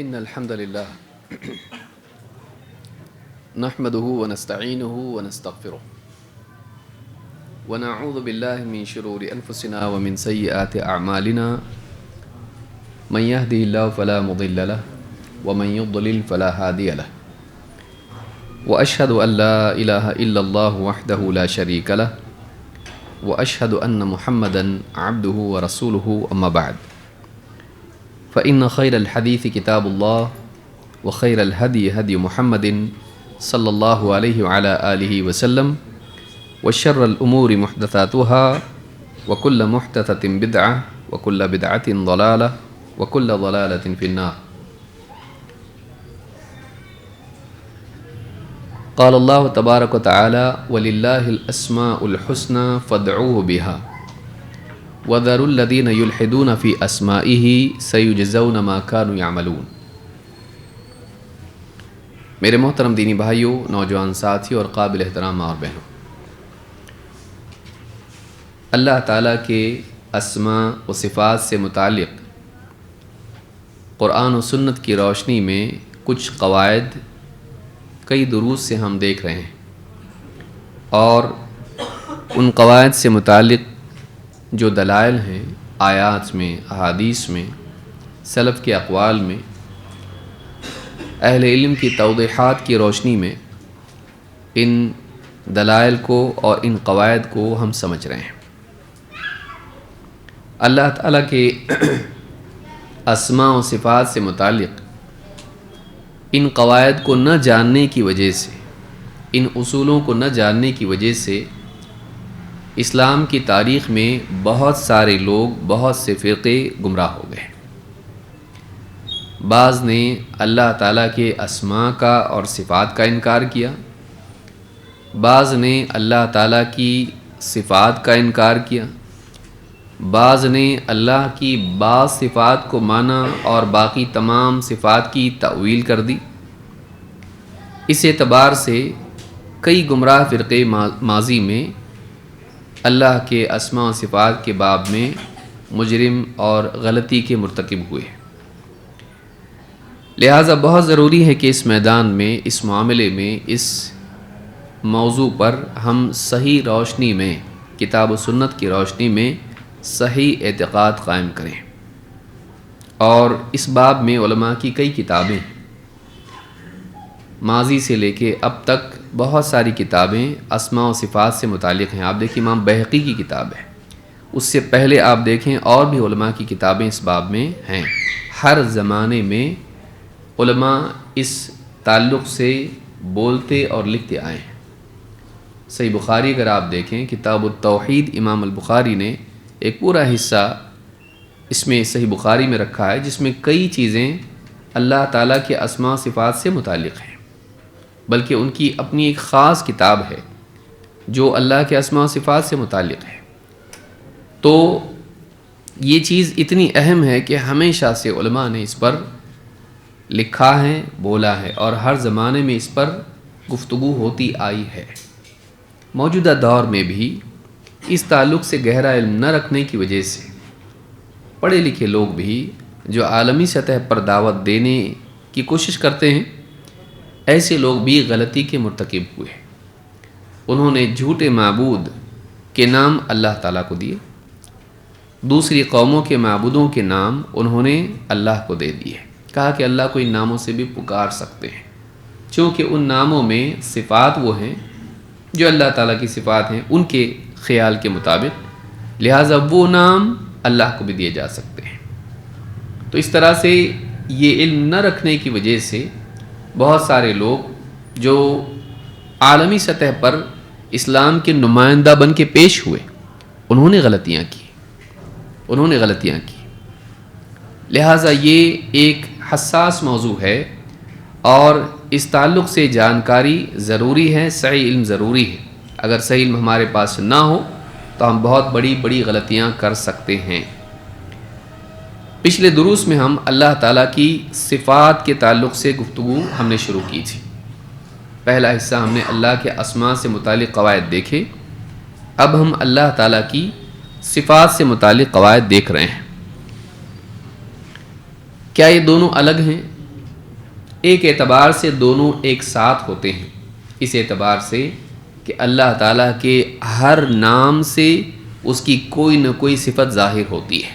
إن الحمد لله نحمده ونستعينه ونستغفره ونعوذ بالله من شرور أنفسنا ومن سيئات أعمالنا من يهده الله فلا مضل له ومن يضلل فلا هادي له وأشهد أن لا إله إلا الله وحده لا شريك له وأشهد أن محمدا عبده ورسوله أما بعد فإن خير الحديث كتاب الله وخير الهدي هدي محمد صلى الله عليه وعلى آله وسلم وشر الأمور محدثاتها وكل محدثة بدعة وكل بدعة ضلالة وكل ضلالة في النار. قال الله تبارك وتعالى ولله الأسماء الحسنى فادعوه بها وذروا الذين يلحدون في أسمائه سيجزون ما كانوا يعملون. میرے محترم دینی بھائیوں، نوجوان ساتھیوں اور قابل احترام اور بہنوں، اللہ تعالیٰ کے اسماء و صفات سے متعلق قرآن و سنت کی روشنی میں کچھ قواعد کئی دروس سے ہم دیکھ رہے ہیں، اور ان قواعد سے متعلق جو دلائل ہیں آیات میں، احادیث میں، سلف کے اقوال میں، اہل علم کی توضیحات کی روشنی میں ان دلائل کو اور ان قواعد کو ہم سمجھ رہے ہیں۔ اللہ تعالیٰ کے اسماء و صفات سے متعلق ان قواعد کو نہ جاننے کی وجہ سے، ان اصولوں کو نہ جاننے کی وجہ سے اسلام کی تاریخ میں بہت سارے لوگ، بہت سے فرقے گمراہ ہو گئے۔ بعض نے اللہ تعالیٰ کے اسماء کا اور صفات کا انکار کیا، بعض نے اللہ تعالیٰ کی صفات کا انکار کیا، بعض نے اللہ کی بعض صفات کو مانا اور باقی تمام صفات کی تأویل کر دی۔ اس اعتبار سے کئی گمراہ فرقے ماضی میں اللہ کے اسماء و صفات کے باب میں مجرم اور غلطی کے مرتکب ہوئے۔ لہٰذا بہت ضروری ہے کہ اس میدان میں، اس معاملے میں، اس موضوع پر ہم صحیح روشنی میں، کتاب و سنت کی روشنی میں صحیح اعتقاد قائم کریں۔ اور اس باب میں علماء کی کئی کتابیں، ماضی سے لے کے اب تک بہت ساری کتابیں اسماء و صفات سے متعلق ہیں۔ آپ دیکھیں امام بہقی کی کتاب ہے، اس سے پہلے آپ دیکھیں اور بھی علماء کی کتابیں اس باب میں ہیں۔ ہر زمانے میں علماء اس تعلق سے بولتے اور لکھتے آئے ہیں۔ صحیح بخاری اگر آپ دیکھیں، کتاب التوحید امام البخاری نے ایک پورا حصہ اس میں صحیح بخاری میں رکھا ہے، جس میں کئی چیزیں اللہ تعالیٰ کے اسماء و صفات سے متعلق ہیں، بلکہ ان کی اپنی ایک خاص کتاب ہے جو اللہ کے اسماء و صفات سے متعلق ہے۔ تو یہ چیز اتنی اہم ہے کہ ہمیشہ سے علماء نے اس پر لکھا ہے، بولا ہے، اور ہر زمانے میں اس پر گفتگو ہوتی آئی ہے۔ موجودہ دور میں بھی اس تعلق سے گہرا علم نہ رکھنے کی وجہ سے پڑھے لکھے لوگ بھی جو عالمی سطح پر دعوت دینے کی کوشش کرتے ہیں، ایسے لوگ بھی غلطی کے مرتکب ہوئے۔ انہوں نے جھوٹے معبود کے نام اللہ تعالیٰ کو دیے، دوسری قوموں کے معبودوں کے نام انہوں نے اللہ کو دے دیے، کہا کہ اللہ کو ان ناموں سے بھی پکار سکتے ہیں، چونکہ ان ناموں میں صفات وہ ہیں جو اللہ تعالیٰ کی صفات ہیں ان کے خیال کے مطابق، لہٰذا وہ نام اللہ کو بھی دیے جا سکتے ہیں۔ تو اس طرح سے یہ علم نہ رکھنے کی وجہ سے بہت سارے لوگ جو عالمی سطح پر اسلام کے نمائندہ بن کے پیش ہوئے، انہوں نے غلطیاں کی۔ لہٰذا یہ ایک حساس موضوع ہے اور اس تعلق سے جانکاری ضروری ہے، صحیح علم ضروری ہے۔ اگر صحیح علم ہمارے پاس نہ ہو تو ہم بہت بڑی غلطیاں کر سکتے ہیں۔ پچھلے دروس میں ہم اللہ تعالیٰ کی صفات کے تعلق سے گفتگو ہم نے شروع کی تھی۔ پہلا حصہ ہم نے اللہ کے اسماء سے متعلق قواعد دیکھے، اب ہم اللہ تعالیٰ کی صفات سے متعلق قواعد دیکھ رہے ہیں۔ کیا یہ دونوں الگ ہیں؟ ایک اعتبار سے دونوں ایک ساتھ ہوتے ہیں، اس اعتبار سے کہ اللہ تعالیٰ کے ہر نام سے اس کی کوئی نہ کوئی صفت ظاہر ہوتی ہے،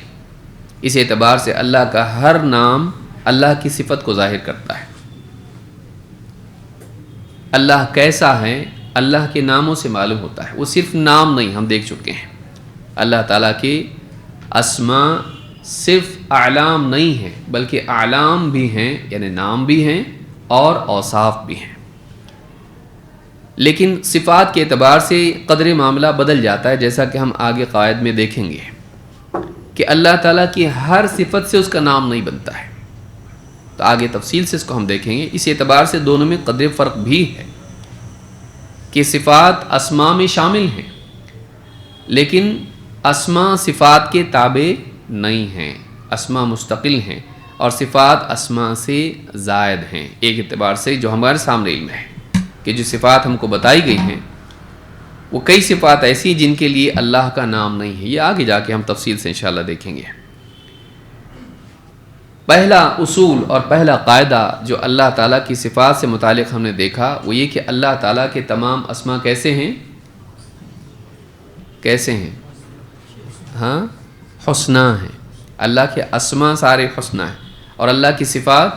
اس اعتبار سے اللہ کا ہر نام اللہ کی صفت کو ظاہر کرتا ہے۔ اللہ کیسا ہے اللہ کے ناموں سے معلوم ہوتا ہے، وہ صرف نام نہیں، ہم دیکھ چکے ہیں اللہ تعالیٰ کے اسماء صرف اعلام نہیں ہیں بلکہ اعلام بھی ہیں، یعنی نام بھی ہیں اور اوصاف بھی ہیں۔ لیکن صفات کے اعتبار سے قدر معاملہ بدل جاتا ہے، جیسا کہ ہم آگے قواعد میں دیکھیں گے کہ اللہ تعالیٰ کی ہر صفت سے اس کا نام نہیں بنتا ہے، تو آگے تفصیل سے اس کو ہم دیکھیں گے۔ اس اعتبار سے دونوں میں قدر فرق بھی ہے کہ صفات اسماء میں شامل ہیں لیکن اسماء صفات کے تابع نہیں ہیں، اسماء مستقل ہیں اور صفات اسماء سے زائد ہیں، ایک اعتبار سے جو ہمارے سامنے علم ہے کہ جو صفات ہم کو بتائی گئی ہیں وہ کئی صفات ایسی جن کے لیے اللہ کا نام نہیں ہے، یہ آگے جا کے ہم تفصیل سے انشاءاللہ دیکھیں گے۔ پہلا اصول اور پہلا قاعدہ جو اللہ تعالیٰ کی صفات سے متعلق ہم نے دیکھا وہ یہ کہ اللہ تعالیٰ کے تمام اسماء کیسے ہیں؟ کیسے ہیں؟ ہاں، حسنا ہیں، اللہ کے اسماء سارے حسنا ہیں اور اللہ کی صفات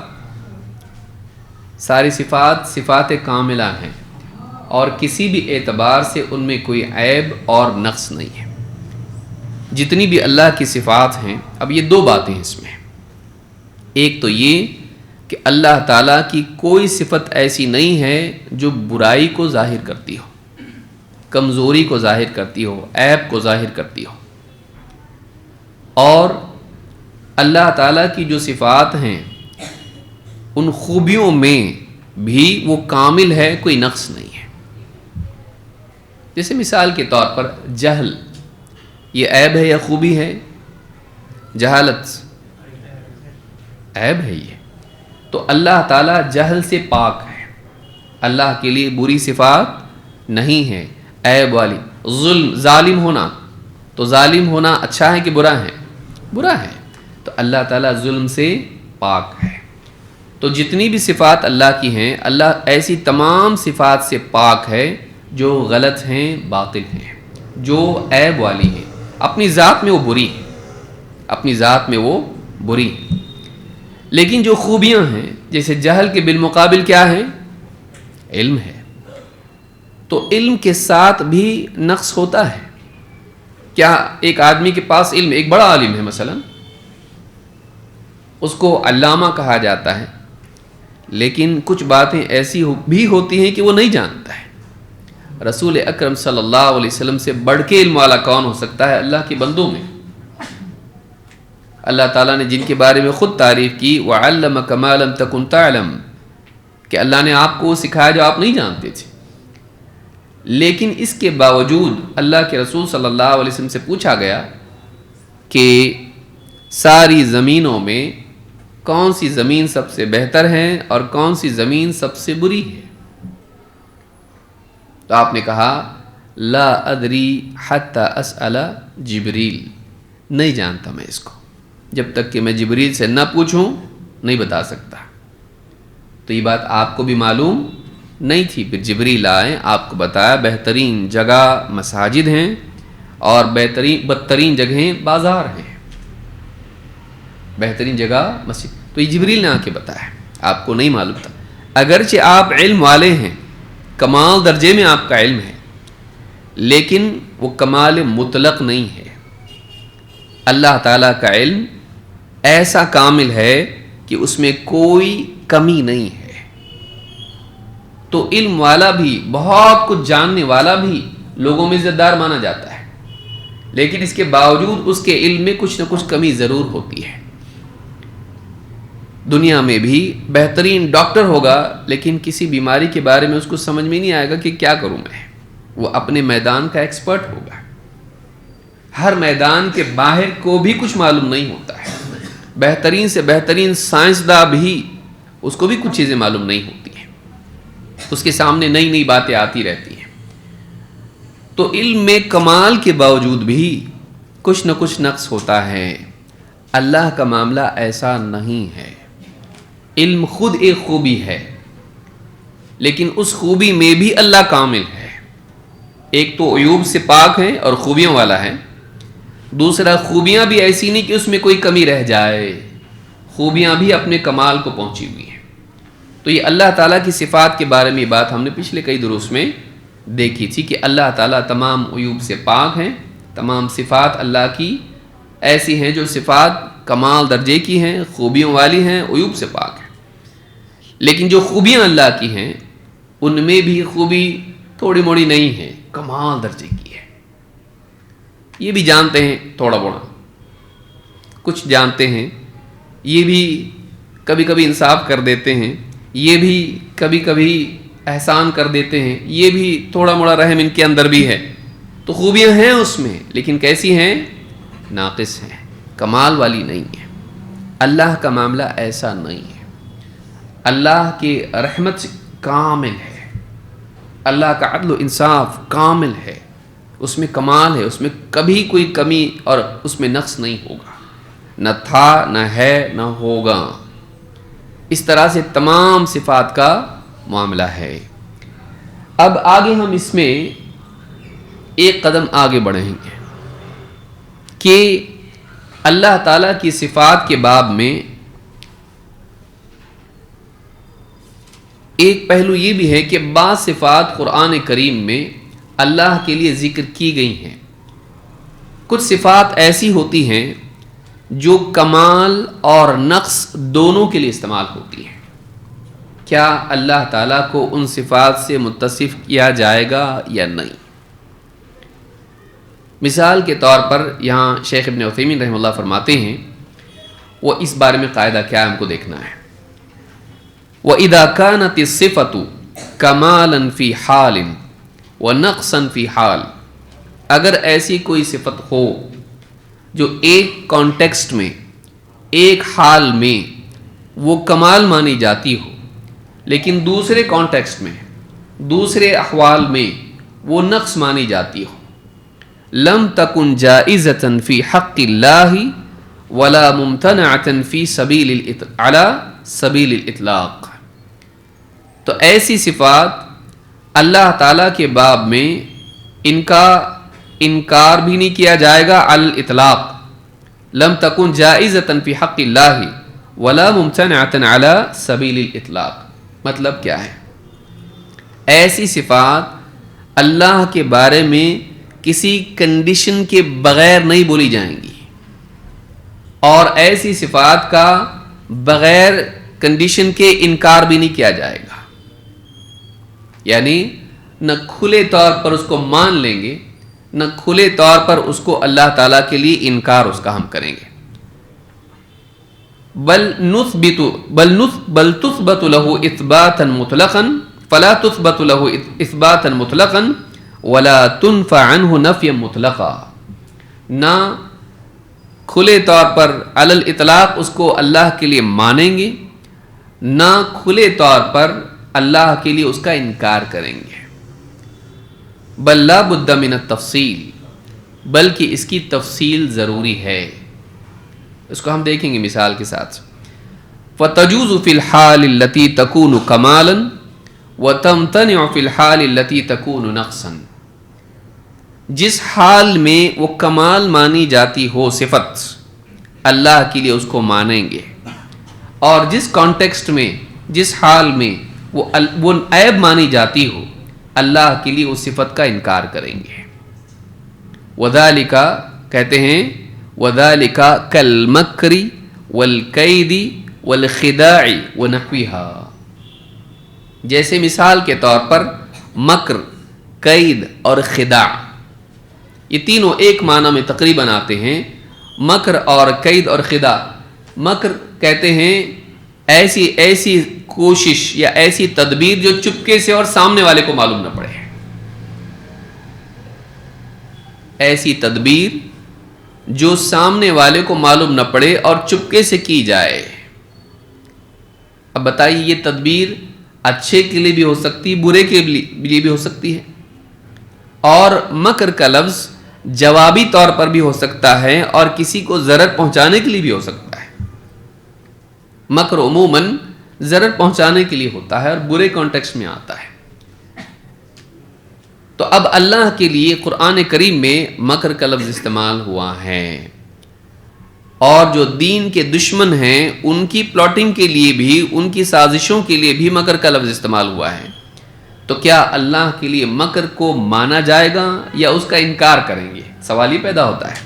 ساری صفات صفات کاملہ ہیں اور کسی بھی اعتبار سے ان میں کوئی عیب اور نقص نہیں ہے۔ جتنی بھی اللہ کی صفات ہیں، اب یہ دو باتیں ہیں اس میں، ایک تو یہ کہ اللہ تعالیٰ کی کوئی صفت ایسی نہیں ہے جو برائی کو ظاہر کرتی ہو، کمزوری کو ظاہر کرتی ہو، عیب کو ظاہر کرتی ہو، اور اللہ تعالیٰ کی جو صفات ہیں ان خوبیوں میں بھی وہ کامل ہے، کوئی نقص نہیں ہے۔ جیسے مثال کے طور پر جہل، یہ عیب ہے یا خوبی ہے؟ جہالت عیب ہے یہ، تو اللہ تعالیٰ جہل سے پاک ہے، اللہ کے لیے بری صفات نہیں ہے عیب والی۔ ظالم ہونا، تو ظالم ہونا اچھا ہے کہ برا ہے؟ برا ہے، تو اللہ تعالیٰ ظلم سے پاک ہے۔ تو جتنی بھی صفات اللہ کی ہیں، اللہ ایسی تمام صفات سے پاک ہے جو غلط ہیں، باطل ہیں، جو عیب والی ہیں، اپنی ذات میں وہ بری ہے، اپنی ذات میں وہ بری ہے۔ لیکن جو خوبیاں ہیں جیسے جہل کے بالمقابل کیا ہے؟ علم ہے، تو علم کے ساتھ بھی نقص ہوتا ہے۔ کیا ایک آدمی کے پاس علم، ایک بڑا عالم ہے مثلا، اس کو علامہ کہا جاتا ہے، لیکن کچھ باتیں ایسی بھی ہوتی ہیں کہ وہ نہیں جانتا ہے۔ رسول اکرم صلی اللہ علیہ وسلم سے بڑھ کے علم والا کون ہو سکتا ہے اللہ کے بندوں میں؟ اللہ تعالیٰ نے جن کے بارے میں خود تعریف کی وَعَلَّمَكَ مَا لَمْ تَكُنْ تَعْلَمْ، کہ اللہ نے آپ کو سکھایا جو آپ نہیں جانتے تھے، لیکن اس کے باوجود اللہ کے رسول صلی اللہ علیہ وسلم سے پوچھا گیا کہ ساری زمینوں میں کون سی زمین سب سے بہتر ہے اور کون سی زمین سب سے بری ہے؟ تو آپ نے کہا لا ادری حتی اسأل جبریل، نہیں جانتا میں اس کو، جب تک کہ میں جبریل سے نہ پوچھوں نہیں بتا سکتا۔ تو یہ بات آپ کو بھی معلوم نہیں تھی، پھر جبریل آئے، آپ کو بتایا بہترین جگہ مساجد ہیں اور بدترین جگہیں بازار ہیں، بہترین جگہ مسجد، تو یہ جبریل نے آ کے بتایا، آپ کو نہیں معلوم تھا۔ اگرچہ آپ علم والے ہیں، کمال درجے میں آپ کا علم ہے، لیکن وہ کمال مطلق نہیں ہے۔ اللہ تعالیٰ کا علم ایسا کامل ہے کہ اس میں کوئی کمی نہیں ہے، تو علم والا بھی، بہت کچھ جاننے والا بھی لوگوں میں عزت دار مانا جاتا ہے، لیکن اس کے باوجود اس کے علم میں کچھ نہ کچھ کمی ضرور ہوتی ہے۔ دنیا میں بھی بہترین ڈاکٹر ہوگا لیکن کسی بیماری کے بارے میں اس کو سمجھ میں نہیں آئے گا کہ کیا کروں میں، وہ اپنے میدان کا ایکسپرٹ ہوگا، ہر میدان کے باہر کو بھی کچھ معلوم نہیں ہوتا ہے۔ بہترین سے بہترین سائنسداں بھی، اس کو بھی کچھ چیزیں معلوم نہیں ہوتی ہیں، اس کے سامنے نئی نئی باتیں آتی رہتی ہیں۔ تو علم میں کمال کے باوجود بھی کچھ نہ کچھ نقص ہوتا ہے۔ اللہ کا معاملہ ایسا نہیں ہے، علم خود ایک خوبی ہے، لیکن اس خوبی میں بھی اللہ کامل ہے۔ ایک تو عیوب سے پاک ہے اور خوبیوں والا ہے، دوسرا خوبیاں بھی ایسی نہیں کہ اس میں کوئی کمی رہ جائے، خوبیاں بھی اپنے کمال کو پہنچی ہوئی ہیں۔ تو یہ اللہ تعالیٰ کی صفات کے بارے میں بات ہم نے پچھلے کئی دروس میں دیکھی تھی کہ اللہ تعالیٰ تمام عیوب سے پاک ہیں، تمام صفات اللہ کی ایسی ہیں جو صفات کمال درجے کی ہیں، خوبیوں والی ہیں، عیوب سے پاک ہیں۔ لیکن جو خوبیاں اللہ کی ہیں ان میں بھی خوبی تھوڑی موڑی نہیں ہے، کمال درجے کی ہے۔ یہ بھی جانتے ہیں تھوڑا بڑا، کچھ جانتے ہیں، یہ بھی کبھی کبھی انصاف کر دیتے ہیں، یہ بھی کبھی کبھی احسان کر دیتے ہیں، یہ بھی تھوڑا موڑا رحم ان کے اندر بھی ہے۔ تو خوبیاں ہیں اس میں، لیکن کیسی ہیں؟ ناقص ہیں، کمال والی نہیں ہے۔ اللہ کا معاملہ ایسا نہیں ہے۔ اللہ کی رحمت کامل ہے، اللہ کا عدل و انصاف کامل ہے، اس میں کمال ہے، اس میں کبھی کوئی کمی اور اس میں نقص نہیں ہوگا، نہ تھا نہ ہے نہ ہوگا۔ اس طرح سے تمام صفات کا معاملہ ہے۔ اب آگے ہم اس میں ایک قدم آگے بڑھیں گے کہ اللہ تعالیٰ کی صفات کے باب میں ایک پہلو یہ بھی ہے کہ بعض صفات قرآن کریم میں اللہ کے لیے ذکر کی گئی ہیں، کچھ صفات ایسی ہوتی ہیں جو کمال اور نقص دونوں کے لیے استعمال ہوتی ہیں۔ کیا اللہ تعالیٰ کو ان صفات سے متصف کیا جائے گا یا نہیں؟ مثال کے طور پر یہاں شیخ ابن عثیمین رحمہ اللہ فرماتے ہیں، وہ اس بارے میں قاعدہ کیا ہم کو دیکھنا ہے۔ وَإِذَا كَانَتِ الصِّفَةُ كَمَالًا فِي حَالٍ وَنَقْصًا فِي حَالٍ، اگر ایسی کوئی صفت ہو جو ایک کانٹیکسٹ میں، ایک حال میں وہ کمال مانی جاتی ہو، لیکن دوسرے کانٹیکسٹ میں، دوسرے احوال میں وہ نقص مانی جاتی ہو، لم تکن جائزة فی حق اللہ ولا ممتنعة فی علی سبیل الاطلاق، تو ایسی صفات اللہ تعالیٰ کے باب میں ان کا انکار بھی نہیں کیا جائے گا علی الاطلاق، لم تکن جائزة فی حق اللہ ولا ممتنعة علی سبیل الاطلاق۔ مطلب کیا ہے؟ ایسی صفات اللہ کے بارے میں کسی کنڈیشن کے بغیر نہیں بولی جائیں گی، اور ایسی صفات کا بغیر کنڈیشن کے انکار بھی نہیں کیا جائے گا، یعنی نہ کھلے طور پر اس کو مان لیں گے، نہ کھلے طور پر اس کو اللہ تعالیٰ کے لیے انکار اس کا ہم کریں گے، بل تثبت له اثباتا مطلقا فلا تثبت له اثباتا مطلقا ولا تنفع عنه نفيا مطلقا، نہ کھلے طور پر علی الاطلاق اس کو اللہ کے لیے مانیں گے، نہ کھلے طور پر اللہ کے لیے اس کا انکار کریں گے۔ بل لا بد من التفصیل، بلکہ اس کی تفصیل ضروری ہے۔ اس کو ہم دیکھیں گے مثال کے ساتھ۔ فَتَجُوزُ فِي الْحَالِ الَّتِي تَكُونُ كَمَالًا وَتَمْتَنِعُ فِي الْحَالِ الَّتِي تَكُونُ نَقْصًا، جس حال میں وہ کمال مانی جاتی ہو صفت، اللہ کے لیے اس کو مانیں گے، اور جس کانٹیکسٹ میں، جس حال میں وہ عیب مانی جاتی ہو، اللہ کے لیے اس صفت کا انکار کریں گے۔ وَذَلِكَ کہتے ہیں وَذَلِكَ كَالْمَكْرِ وَالْكَيْدِ وَالْخِدَاعِ وَنَحْوِهَا، جیسے مثال کے طور پر مکر، قید اور خداع، یہ تینوں ایک معنی میں تقریباً آتے ہیں، مکر اور قید اور خداع۔ مکر کہتے ہیں ایسی کوشش یا ایسی تدبیر جو چپکے سے اور سامنے والے کو معلوم نہ پڑے، ایسی تدبیر جو سامنے والے کو معلوم نہ پڑے اور چپکے سے کی جائے۔ اب بتائیے، یہ تدبیر اچھے کے لیے بھی ہو سکتی، برے کے لیے بھی ہو سکتی ہے، اور مکر کا لفظ جوابی طور پر بھی ہو سکتا ہے اور کسی کو ضرر پہنچانے کے لیے بھی ہو سکتا ہے۔ مکر عموماً ضرر پہنچانے کے لیے ہوتا ہے اور برے کانٹیکسٹ میں آتا ہے. تو اب اللہ کے لیے قرآن کریم میں مکر کا لفظ استعمال ہوا ہے، اور جو دین کے دشمن ہیں ان کی پلاٹنگ کے لیے بھی، ان کی سازشوں کے لیے بھی مکر کا لفظ استعمال ہوا ہے. تو کیا اللہ کے لیے مکر کو مانا جائے گا یا اس کا انکار کریں گے؟ سوال یہ پیدا ہوتا ہے.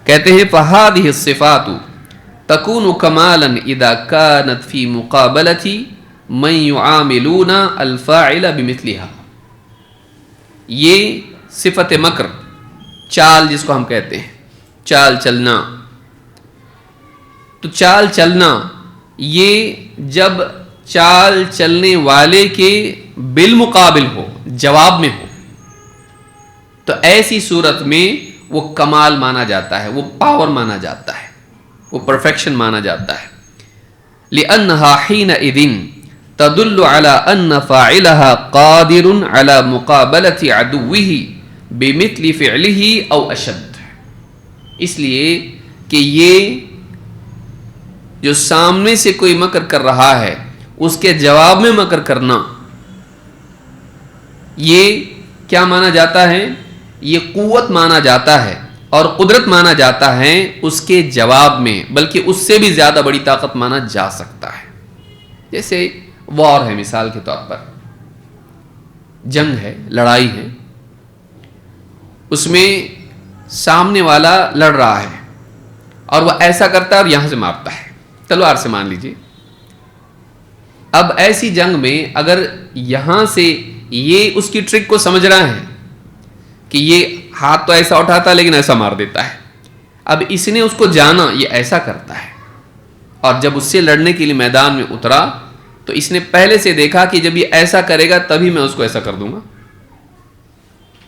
کہتے ہیں فَهَذِهِ الصِّفَاتُ تَكُونُ كَمَالًا إِذَا كَانَتْ فِي مُقَابَلَةِ مَنْ يُعَامِلُونَ الْفَاعِلَ بِمِثْلِهَا. یہ صفت مکر، چال جس کو ہم کہتے ہیں، چال چلنا. تو چال چلنا یہ جب چال چلنے والے کے بالمقابل ہو، جواب میں ہو، تو ایسی صورت میں وہ کمال مانا جاتا ہے، وہ پاور مانا جاتا ہے، وہ پرفیکشن مانا جاتا ہے. لِأَنَّهَا حِينَئِذٍ تدل على ان فاعلها قادر على مقابلة عدوه بمثل فعله او اشد. اس لیے کہ یہ جو سامنے سے کوئی مکر کر رہا ہے اس کے جواب میں مکر کرنا، یہ کیا مانا جاتا ہے؟ یہ قوت مانا جاتا ہے اور قدرت مانا جاتا ہے اس کے جواب میں، بلکہ اس سے بھی زیادہ بڑی طاقت مانا جا سکتا ہے. جیسے وار ہے، مثال کے طور پر جنگ ہے، لڑائی ہے، اس میں سامنے والا لڑ رہا ہے اور وہ ایسا کرتا ہے اور یہاں سے مارتا ہے، تلوار سے مان لیجیے. اب ایسی جنگ میں اگر یہاں سے یہ اس کی ٹرک کو سمجھ رہا ہے کہ یہ ہاتھ تو ایسا اٹھاتا لیکن ایسا مار دیتا ہے، اب اس نے اس کو جانا یہ ایسا کرتا ہے، اور جب اس سے لڑنے کے لیے میدان میں اترا تو اس نے پہلے سے دیکھا کہ جب یہ ایسا کرے گا تبھی میں اس کو ایسا کر دوں گا،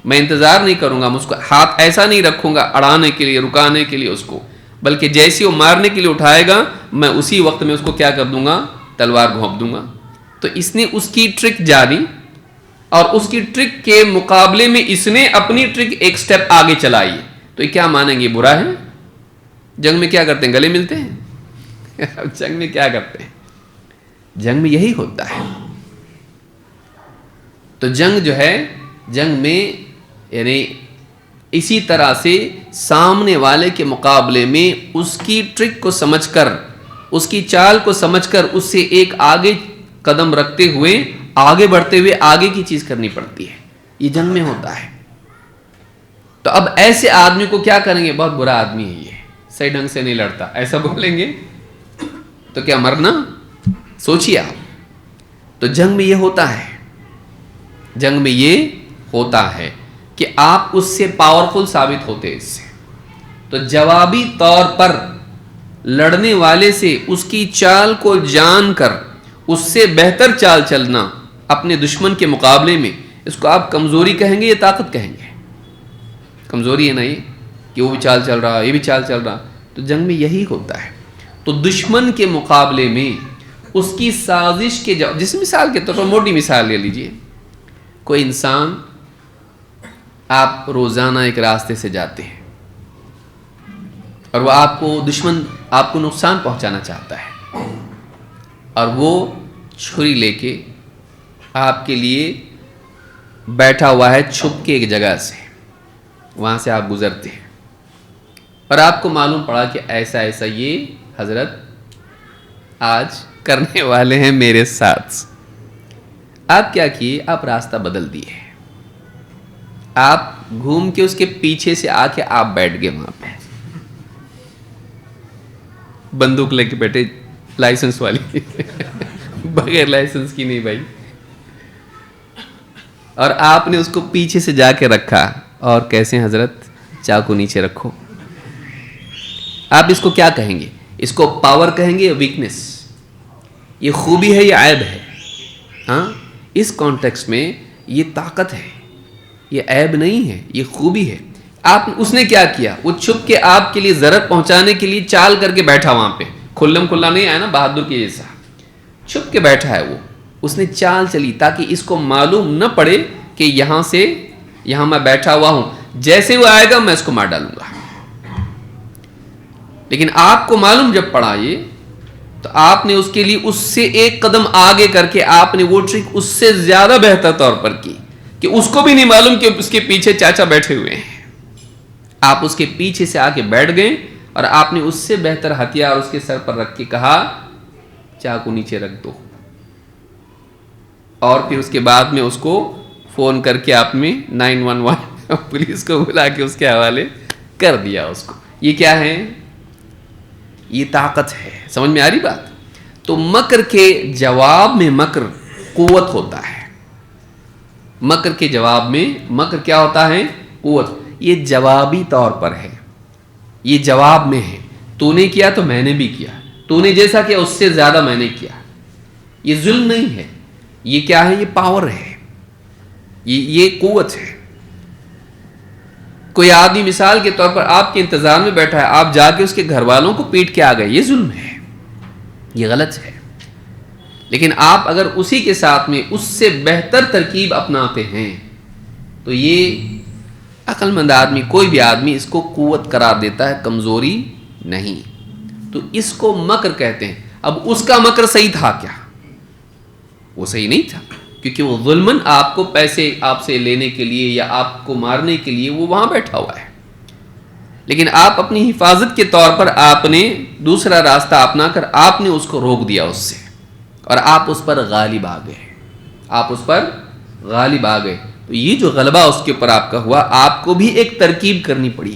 میں انتظار نہیں کروں گا، میں اس کو ہاتھ ایسا نہیں رکھوں گا اڑانے کے لیے، رکانے کے لیے اس کو، بلکہ جیسے وہ مارنے کے لیے اٹھائے گا میں اسی وقت میں اس کو کیا کر دوں گا؟ تلوار گھونپ دوں گا. تو اس نے اس کی ٹرک جانی اور اس کی ٹرک کے مقابلے میں اس نے اپنی ٹرک ایک سٹیپ آگے چلائی. تو یہ کیا مانیں گے؟ برا ہے؟ جنگ میں کیا کرتے ہیں؟ گلے ملتے ہیں. جنگ میں کیا کرتے ہیں؟ جنگ میں یہی ہوتا ہے. تو جنگ جو ہے، جنگ میں یعنی اسی طرح سے سامنے والے کے مقابلے میں اس کی ٹرک کو سمجھ کر، اس کی چال کو سمجھ کر اس سے ایک آگے قدم رکھتے ہوئے، آگے بڑھتے ہوئے آگے کی چیز کرنی پڑتی ہے. یہ جنگ میں ہوتا ہے. تو اب ایسے آدمی کو کیا کریں گے؟ بہت برا آدمی ہے، یہ صحیح ڈھنگ سے نہیں لڑتا، ایسا بولیں گے تو کیا مرنا؟ سوچیے آپ. تو جنگ میں یہ ہوتا ہے، جنگ میں یہ ہوتا ہے کہ آپ اس سے پاورفل ثابت ہوتے. اس سے تو جوابی طور پر لڑنے والے سے اس کی چال کو جان کر اس سے بہتر چال چلنا اپنے دشمن کے مقابلے میں، اس کو آپ کمزوری کہیں گے یا طاقت کہیں گے؟ کمزوری ہے نا یہ، کہ وہ بھی چال چل رہا، یہ بھی چال چل رہا. تو جنگ میں یہی ہوتا ہے. تو دشمن کے مقابلے میں اس کی سازش کے جس مثال کے طور پر موٹی مثال لے لیجئے، کوئی انسان، آپ روزانہ ایک راستے سے جاتے ہیں اور وہ آپ کو دشمن آپ کو نقصان پہنچانا چاہتا ہے، اور وہ چھری لے کے آپ کے لیے بیٹھا ہوا ہے چھپ کے ایک جگہ سے، وہاں سے آپ گزرتے ہیں اور آپ کو معلوم پڑا کہ ایسا ایسا یہ حضرت آج کرنے والے ہیں میرے ساتھ. آپ کیا کیے؟ آپ راستہ بدل دیے، آپ گھوم کے اس کے پیچھے سے آ کے آپ بیٹھ گئے وہاں پہ، بندوق لے کے بیٹھے، لائسنس والی بغیر لائسنس کی نہیں بھائی، اور آپ نے اس کو پیچھے سے جا کے رکھا. اور کیسے حضرت؟ چاقو نیچے رکھو. آپ اس کو کیا کہیں گے؟ اس کو پاور کہیں گے یا ویکنس؟ یہ خوبی ہے یا عیب ہے؟ ہاں، اس کانٹیکسٹ میں یہ طاقت ہے، یہ عیب نہیں ہے، یہ خوبی ہے. اس نے کیا کیا؟ وہ چھپ کے آپ کے لیے ضرر پہنچانے کے لیے چال کر کے بیٹھا وہاں پہ، کھلم کھلا نہیں آیا نا بہادر کے جیسا، چھپ کے بیٹھا ہے. وہ اس نے چال چلی تاکہ اس کو معلوم نہ پڑے کہ یہاں میں بیٹھا ہوا ہوں، جیسے وہ آئے گا میں اس کو مار ڈالوں گا. لیکن آپ کو معلوم جب پڑا یہ تو آپ نے اس کے لیے اس سے ایک قدم آگے کر کے آپ نے وہ ٹرک اس سے زیادہ بہتر طور پر کی کہ اس کو بھی نہیں معلوم کہ اس کے پیچھے چاچا بیٹھے ہوئے ہیں. آپ اس کے پیچھے سے آ کے بیٹھ گئے اور آپ نے اس سے بہتر ہتھیار اس کے سر پر رکھ کے کہا چاقو نیچے رکھ دو, اور پھر اس کے بعد میں اس کو فون کر کے آپ نے 911 پولیس کو بلا کے اس کے حوالے کر دیا اس کو. یہ کیا ہے؟ یہ طاقت ہے. سمجھ میں آ رہی بات؟ تو مکر کے جواب میں مکر قوت ہوتا ہے. مکر کے جواب میں مکر کیا ہوتا ہے؟ قوت. یہ جوابی طور پر ہے, یہ جواب میں ہے. تو نے کیا تو میں نے بھی کیا, تو نے جیسا کیا اس سے زیادہ میں نے کیا. یہ ظلم نہیں ہے, یہ کیا ہے؟ یہ پاور ہے, یہ قوت ہے. کوئی آدمی مثال کے طور پر آپ کے انتظار میں بیٹھا ہے, آپ جا کے اس کے گھر والوں کو پیٹ کے آ گئے, یہ ظلم ہے, یہ غلط ہے. لیکن آپ اگر اسی کے ساتھ میں اس سے بہتر ترکیب اپناتے ہیں تو یہ عقل مند آدمی, کوئی بھی آدمی اس کو قوت قرار دیتا ہے, کمزوری نہیں. تو اس کو مکر کہتے ہیں. اب اس کا مکر صحیح تھا کیا؟ وہ صحیح نہیں تھا, کیونکہ وہ ظلمن آپ کو پیسے آپ سے لینے کے لیے یا آپ کو مارنے کے لیے وہ وہاں بیٹھا ہوا ہے. لیکن آپ اپنی حفاظت کے طور پر آپ نے دوسرا راستہ اپنا کر آپ نے اس کو روک دیا اس سے, اور آپ اس پر غالب آ گئے, آپ اس پر غالب آ گئے. تو یہ جو غلبہ اس کے اوپر آپ کا ہوا, آپ کو بھی ایک ترکیب کرنی پڑی.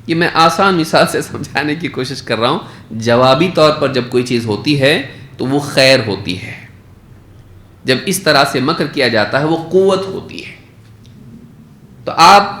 یہ میں آسان مثال سے سمجھانے کی کوشش کر رہا ہوں. جوابی طور پر جب کوئی چیز ہوتی ہے تو وہ خیر ہوتی ہے, جب اس طرح سے مکر کیا جاتا ہے وہ قوت ہوتی ہے. تو آپ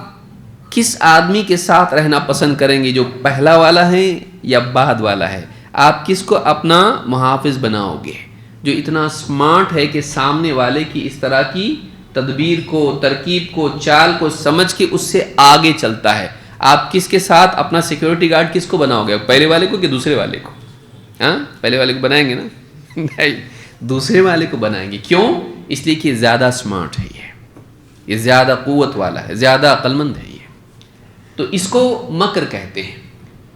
کس آدمی کے ساتھ رہنا پسند کریں گے, جو پہلا والا ہے یا بعد والا ہے؟ آپ کس کو اپنا محافظ بناؤ گے, جو اتنا سمارٹ ہے کہ سامنے والے کی اس طرح کی تدبیر کو, ترکیب کو, چال کو سمجھ کے اس سے آگے چلتا ہے؟ آپ کس کے ساتھ اپنا سیکیورٹی گارڈ کس کو بناؤ گے, پہلے والے کو کہ دوسرے والے کو؟ ہاں, پہلے والے کو بنائیں گے نا؟ نہیں, دوسرے والے کو بنائیں گے. کیوں؟ اس لیے کہ زیادہ سمارٹ ہے, یہ زیادہ قوت والا ہے, زیادہ عقل مند ہے یہ. تو اس کو مکر کہتے ہیں.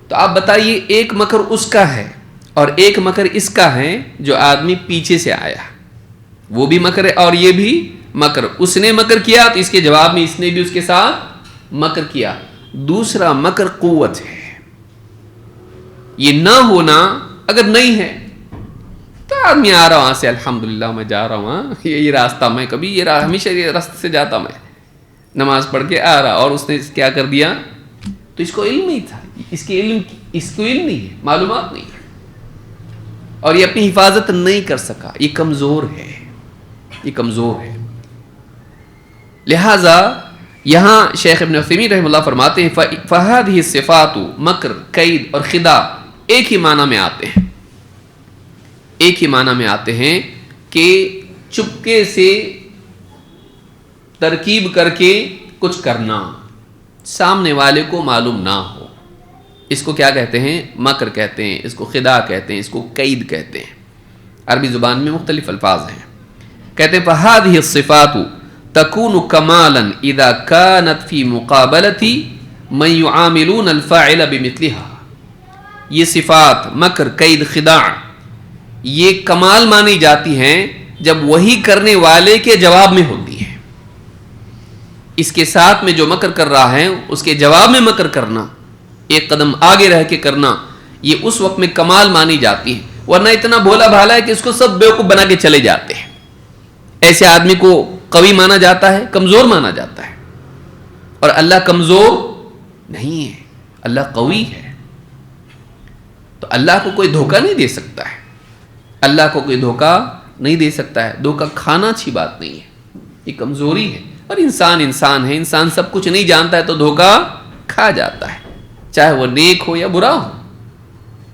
تو آپ بتائیے, ایک مکر اس کا ہے اور ایک مکر اس کا ہے جو آدمی پیچھے سے آیا, وہ بھی مکر ہے اور یہ بھی مکر. اس نے مکر کیا تو اس کے جواب میں اس نے بھی اس کے ساتھ مکر کیا. دوسرا مکر قوت ہے. یہ نہ ہونا اگر نہیں ہے تو آدمی آ رہا وہاں سے, الحمدللہ میں جا رہا ہوں, یہی راستہ, میں کبھی یہ ہمیشہ یہ راستے سے جاتا, میں نماز پڑھ کے آ رہا, اور اس نے کیا کر دیا؟ تو اس کو علم نہیں تھا, اس کو علم نہیں ہے, معلومات نہیں ہے, اور یہ اپنی حفاظت نہیں کر سکا. یہ کمزور ہے, یہ کمزور ہے. لہذا یہاں شیخ ابن عثیمین رحمہ اللہ فرماتے ہیں فَهَذِهِ الصِّفَاتُ مکر, قید اور خدا ایک ہی معنی میں آتے ہیں, ایک ہی معنی میں آتے ہیں کہ چپکے سے ترکیب کر کے کچھ کرنا, سامنے والے کو معلوم نہ ہو. اس کو کیا کہتے ہیں؟ مکر کہتے ہیں, اس کو خدا کہتے ہیں, اس کو قید کہتے ہیں. عربی زبان میں مختلف الفاظ ہیں. کہتے ہیں فَهَذِهِ الصِّفَاتُ تَكُونُ كَمَالًا إِذَا كَانَتْ فِي مُقَابَلَةِ مَنْ يُعَامِلُونَ الْفَاعِلَ بِمِثْلِهَا. یہ صفات مکر, قید, خداع, یہ کمال مانی جاتی ہیں جب وہی کرنے والے کے جواب میں ہوتی ہے. اس کے ساتھ میں جو مکر کر رہا ہے اس کے جواب میں مکر کرنا, ایک قدم آگے رہ کے کرنا, یہ اس وقت میں کمال مانی جاتی ہے. ورنہ اتنا بھولا بھالا ہے کہ اس کو سب بیوقوف بنا کے چلے جاتے ہیں. ایسے آدمی کو قوی مانا جاتا ہے, کمزور مانا جاتا ہے. اور اللہ کمزور نہیں ہے, اللہ قوی ہے. تو اللہ کو کوئی دھوکہ نہیں دے سکتا ہے, اللہ کو کوئی دھوکہ نہیں دے سکتا ہے. دھوکہ کھانا اچھی بات نہیں ہے, یہ کمزوری ہے. اور انسان ہے, انسان سب کچھ نہیں جانتا ہے تو دھوکہ کھا جاتا ہے, چاہے وہ نیک ہو یا برا ہو,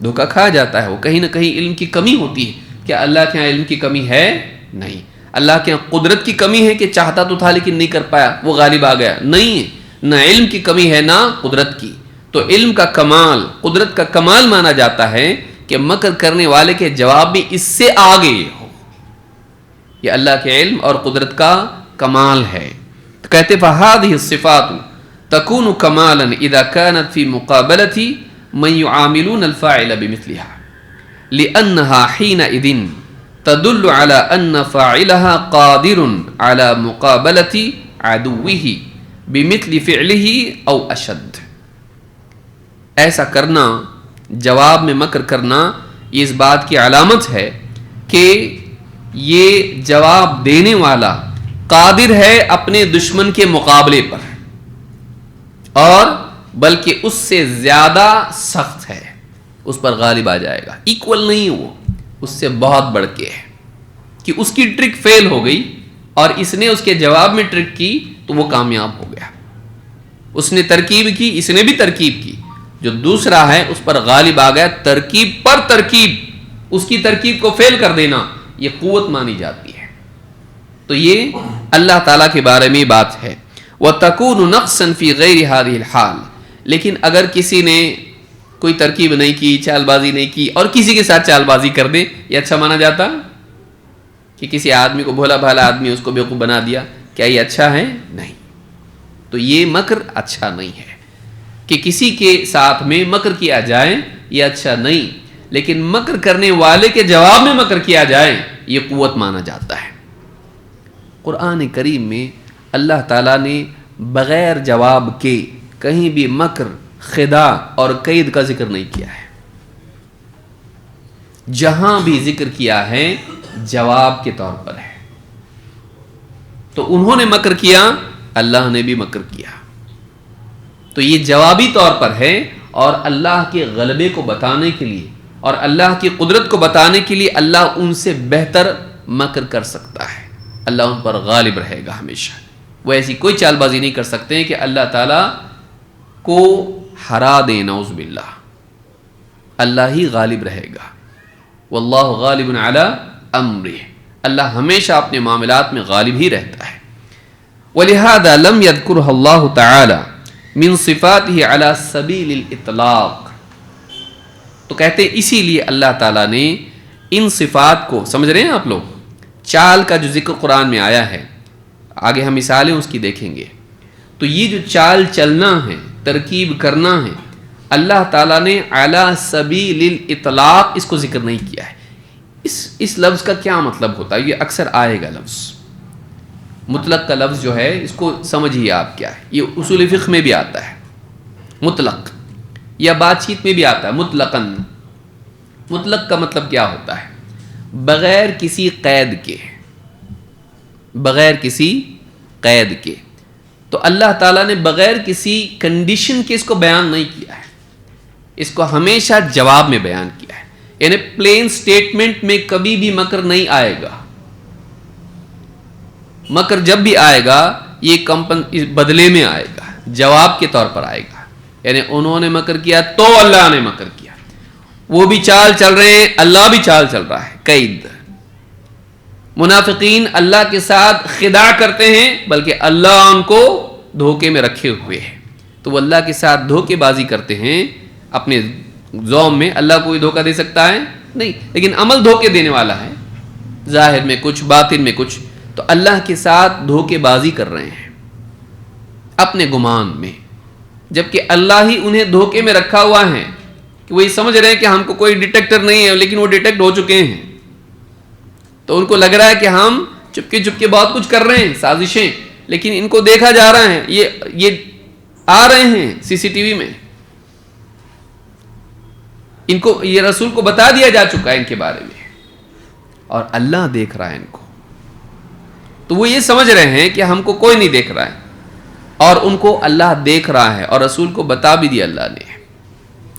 دھوکہ کھا جاتا ہے. وہ کہیں نہ کہیں علم کی کمی ہوتی ہے. کیا اللہ کے یہاں علم کی کمی ہے؟ نہیں. اللہ کے یہاں قدرت کی کمی ہے کہ چاہتا تو تھا لیکن نہیں کر پایا, وہ غالب آ گیا؟ نہیں ہے. نہ علم کی کمی ہے نہ قدرت کی. تو علم کا کمال, قدرت کا کمال مانا جاتا ہے کہ مکر کرنے والے کے جواب بھی اس سے آگے ہو. یہ اللہ کے علم اور قدرت کا کمال ہے. تو کہتے فَهَذِهِ الصِّفَاتُ تَكُونُ كَمَالًا إِذَا كَانَتْ فِي مُقَابَلَةِ مَنْ يُعَامِلُونَ الْفَاعِلَ بِمِثْلِهَا. لأنها حينئذ تدل على أن فاعلها قادر على مقابلة عدوه بمثل فعله أو أشد. ایسا کرنا، جواب میں مکر کرنا، یہ اس بات کی علامت ہے کہ یہ جواب دینے والا قادر ہے اپنے دشمن کے مقابلے پر، اور بلکہ اس سے زیادہ سخت ہے، اس پر غالب آ جائے گا. ایکول نہیں، وہ اس سے بہت بڑھ کے ہے کہ اس کی ٹرک فیل ہو گئی اور اس نے اس کے جواب میں ٹرک کی تو وہ کامیاب ہو گیا. اس نے ترکیب کی، اس نے بھی ترکیب کی، جو دوسرا ہے اس پر غالب آ گیا. ترکیب پر ترکیب، اس کی ترکیب کو فیل کر دینا، یہ قوت مانی جاتی ہے. تو یہ اللہ تعالیٰ کے بارے میں بات ہے. وَتَكُونُ نَقْصًا فِي غَيْرِ هَذِهِ الْحَالِ. لیکن اگر کسی نے کوئی ترکیب نہیں کی، چال بازی نہیں کی، اور کسی کے ساتھ چال بازی کر دے، یہ اچھا مانا جاتا کہ کسی آدمی کو، بھولا بھالا آدمی اس کو بیوقوف بنا دیا، کیا یہ اچھا ہے؟ نہیں. تو یہ مکر اچھا نہیں ہے کہ کسی کے ساتھ میں مکر کیا جائے، یہ اچھا نہیں. لیکن مکر کرنے والے کے جواب میں مکر کیا جائے، یہ قوت مانا جاتا ہے. قرآن کریم میں اللہ تعالیٰ نے بغیر جواب کے کہیں بھی مکر، خداع اور قید کا ذکر نہیں کیا ہے. جہاں بھی ذکر کیا ہے جواب کے طور پر ہے. تو انہوں نے مکر کیا، اللہ نے بھی مکر کیا. تو یہ جوابی طور پر ہے، اور اللہ کے غلبے کو بتانے کے لیے اور اللہ کی قدرت کو بتانے کے لیے اللہ ان سے بہتر مکر کر سکتا ہے. اللہ ان پر غالب رہے گا ہمیشہ. وہ ایسی کوئی چال بازی نہیں کر سکتے ہیں کہ اللہ تعالیٰ کو ہرا دیں. نعوذ باللہ. اللہ ہی غالب رہے گا. واللہ غالب علی امرہ. اللہ ہمیشہ اپنے معاملات میں غالب ہی رہتا ہے. ولہذا لم یذکرہ اللہ تعالی من صفاتہ علی سبیل الاطلاق. تو کہتے ہیں اسی لیے اللہ تعالیٰ نے ان صفات کو، سمجھ رہے ہیں آپ لوگ، چال کا جو ذکر قرآن میں آیا ہے، آگے ہم مثالیں اس کی دیکھیں گے. تو یہ جو چال چلنا ہے، ترکیب کرنا ہے، اللہ تعالیٰ نے علی سبیل الاطلاق اس کو ذکر نہیں کیا ہے. اس لفظ کا کیا مطلب ہوتا ہے؟ یہ اکثر آئے گا لفظ مطلق کا لفظ جو ہے، اس کو سمجھیے آپ کیا ہے. یہ اصول فقہ میں بھی آتا ہے مطلق، یا بات چیت میں بھی آتا ہے مطلقاً. مطلق کا مطلب کیا ہوتا ہے؟ بغیر کسی قید کے، بغیر کسی قید کے. تو اللہ تعالیٰ نے بغیر کسی کنڈیشن کے اس کو بیان نہیں کیا ہے، اس کو ہمیشہ جواب میں بیان کیا ہے. یعنی پلین سٹیٹمنٹ میں کبھی بھی مکر نہیں آئے گا. مکر جب بھی آئے گا یہ بدلے میں آئے گا، جواب کے طور پر آئے گا. یعنی انہوں نے مکر کیا تو اللہ نے مکر کیا، وہ بھی چال چل رہے ہیں، اللہ بھی چال چل رہا ہے. قید. منافقین اللہ کے ساتھ خداع کرتے ہیں، بلکہ اللہ ان کو دھوکے میں رکھے ہوئے ہے. تو وہ اللہ کے ساتھ دھوکے بازی کرتے ہیں اپنے زوم میں. اللہ کوئی دھوکہ دے سکتا ہے؟ نہیں. لیکن عمل دھوکے دینے والا ہے، ظاہر میں کچھ، باطن میں کچھ. تو اللہ کے ساتھ دھوکے بازی کر رہے ہیں اپنے گمان میں، جبکہ اللہ ہی انہیں دھوکے میں رکھا ہوا ہے کہ وہ یہ سمجھ رہے ہیں کہ ہم کو کوئی ڈیٹیکٹر نہیں ہے، لیکن وہ ڈیٹیکٹ ہو چکے ہیں. تو ان کو لگ رہا ہے کہ ہم چپکے چپکے بہت کچھ کر رہے ہیں، سازشیں، لیکن ان کو دیکھا جا رہا ہے، یہ آ رہے ہیں CCTV میں. ان کو یہ رسول کو بتا دیا جا چکا ہے ان کے بارے میں، اور اللہ دیکھ رہا ہے ان کو. تو وہ یہ سمجھ رہے ہیں کہ ہم کو کوئی نہیں دیکھ رہا ہے، اور ان کو اللہ دیکھ رہا ہے، اور رسول کو بتا بھی دیا اللہ نے.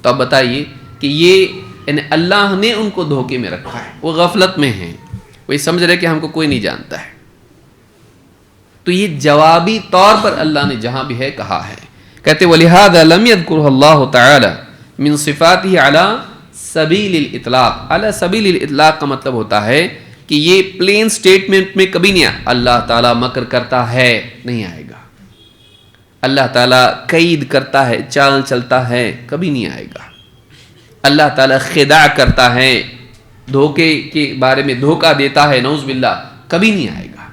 تو اب بتائیے کہ یہ یعنی اللہ نے ان کو دھوکے میں رکھا ہے، وہ غفلت میں ہیں، وہ یہ سمجھ رہے کہ ہم کو کوئی نہیں جانتا ہے. تو یہ جوابی طور پر اللہ نے جہاں بھی ہے کہا ہے. کہتے وَلِهَذَا لَمْ يَذْكُرْهُ اللَّهُ تَعَالَى مِنْ صِفَاتِهِ عَلَى سَبِيلِ الْإِطْلَاقِ. عَلَى سَبِيلِ الْإِطْلَاقِ کا مطلب ہوتا ہے کہ یہ پلین سٹیٹمنٹ میں کبھی نہیں آئے. اللہ تعالیٰ مکر کرتا ہے نہیں آئے گا. اللہ تعالیٰ قید کرتا ہے، چال چلتا ہے، کبھی نہیں آئے گا. اللہ تعالیٰ خداع کرتا ہے، دھوکے کے بارے میں دھوکہ دیتا ہے، نعوذ باللہ، کبھی نہیں آئے گا.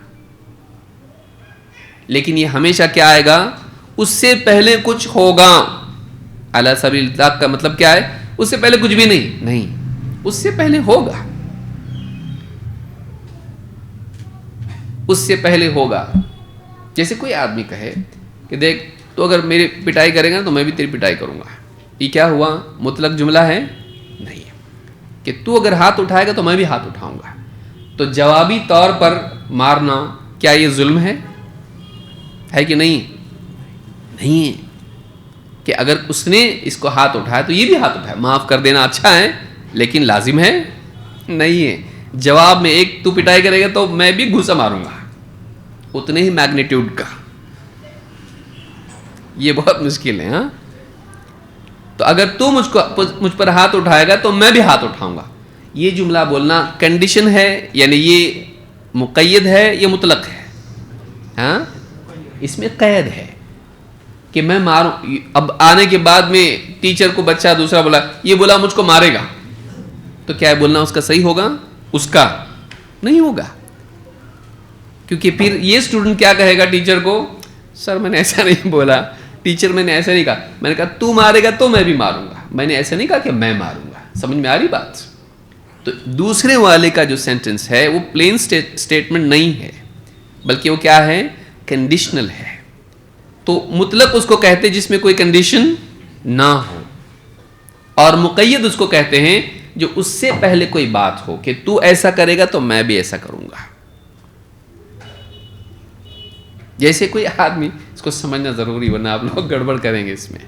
لیکن یہ ہمیشہ کیا آئے گا؟ اس سے پہلے کچھ ہوگا. علی سبیل الاطلاق کا مطلب کیا ہے؟ اس سے پہلے کچھ بھی نہیں. اس سے پہلے ہوگا، اس سے پہلے ہوگا. جیسے کوئی آدمی کہے کہ دیکھ تو اگر میری پٹائی کرے گا تو میں بھی تیری پٹائی کروں گا، یہ کیا ہوا؟ مطلق جملہ ہے؟ نہیں. کہ تو اگر ہاتھ اٹھائے گا تو میں بھی ہاتھ اٹھاؤں گا. تو جوابی طور پر مارنا کیا یہ ظلم ہے کہ نہیں؟ نہیں ہے. کہ اگر اس نے اس کو ہاتھ اٹھایا تو یہ بھی ہاتھ اٹھائے. معاف کر دینا اچھا ہے لیکن لازم ہے نہیں ہے. جواب میں ایک تو پٹائی کرے گا تو میں بھی گھوسا ماروں گا اتنے ہی میگنیٹیوڈ کا. یہ بہت مشکل ہے. ہاں تو اگر تو مجھ پر ہاتھ اٹھائے گا تو میں بھی ہاتھ اٹھاؤں گا. یہ جملہ بولنا کنڈیشن ہے، یعنی یہ مقید ہے، یہ مطلق ہے. ہاں اس میں قید ہے کہ میں ماروں. اب آنے کے بعد میں ٹیچر کو بچہ دوسرا بولا، یہ بولا مجھ کو مارے گا، تو کیا بولنا اس کا صحیح ہوگا؟ اس کا نہیں ہوگا. کیونکہ پھر یہ اسٹوڈنٹ کیا کہے گا ٹیچر کو؟ سر میں نے ایسا نہیں بولا، ٹیچر میں نے ایسا نہیں کہا. میں نے کہا تو مارے گا تو میں بھی ماروں گا، میں نے ایسا نہیں کہا کہ میں ماروں گا. سمجھ میں آ رہی بات؟ تو دوسرے والے کا جو سینٹنس ہے وہ پلین سٹیٹمنٹ نہیں ہے، بلکہ وہ کیا ہے؟ کنڈیشنل ہے. تو مطلق اس کو کہتے جس میں کوئی کنڈیشن نہ ہو، اور مقید اس کو کہتے ہیں جو اس سے پہلے کوئی بات ہو کہ تو ایسا کرے گا تو میں بھی ایسا کروں گا. جیسے کوئی آدمی، اس کو سمجھنا ضروری ورنہ آپ لوگ گڑبڑ کریں گے اس میں.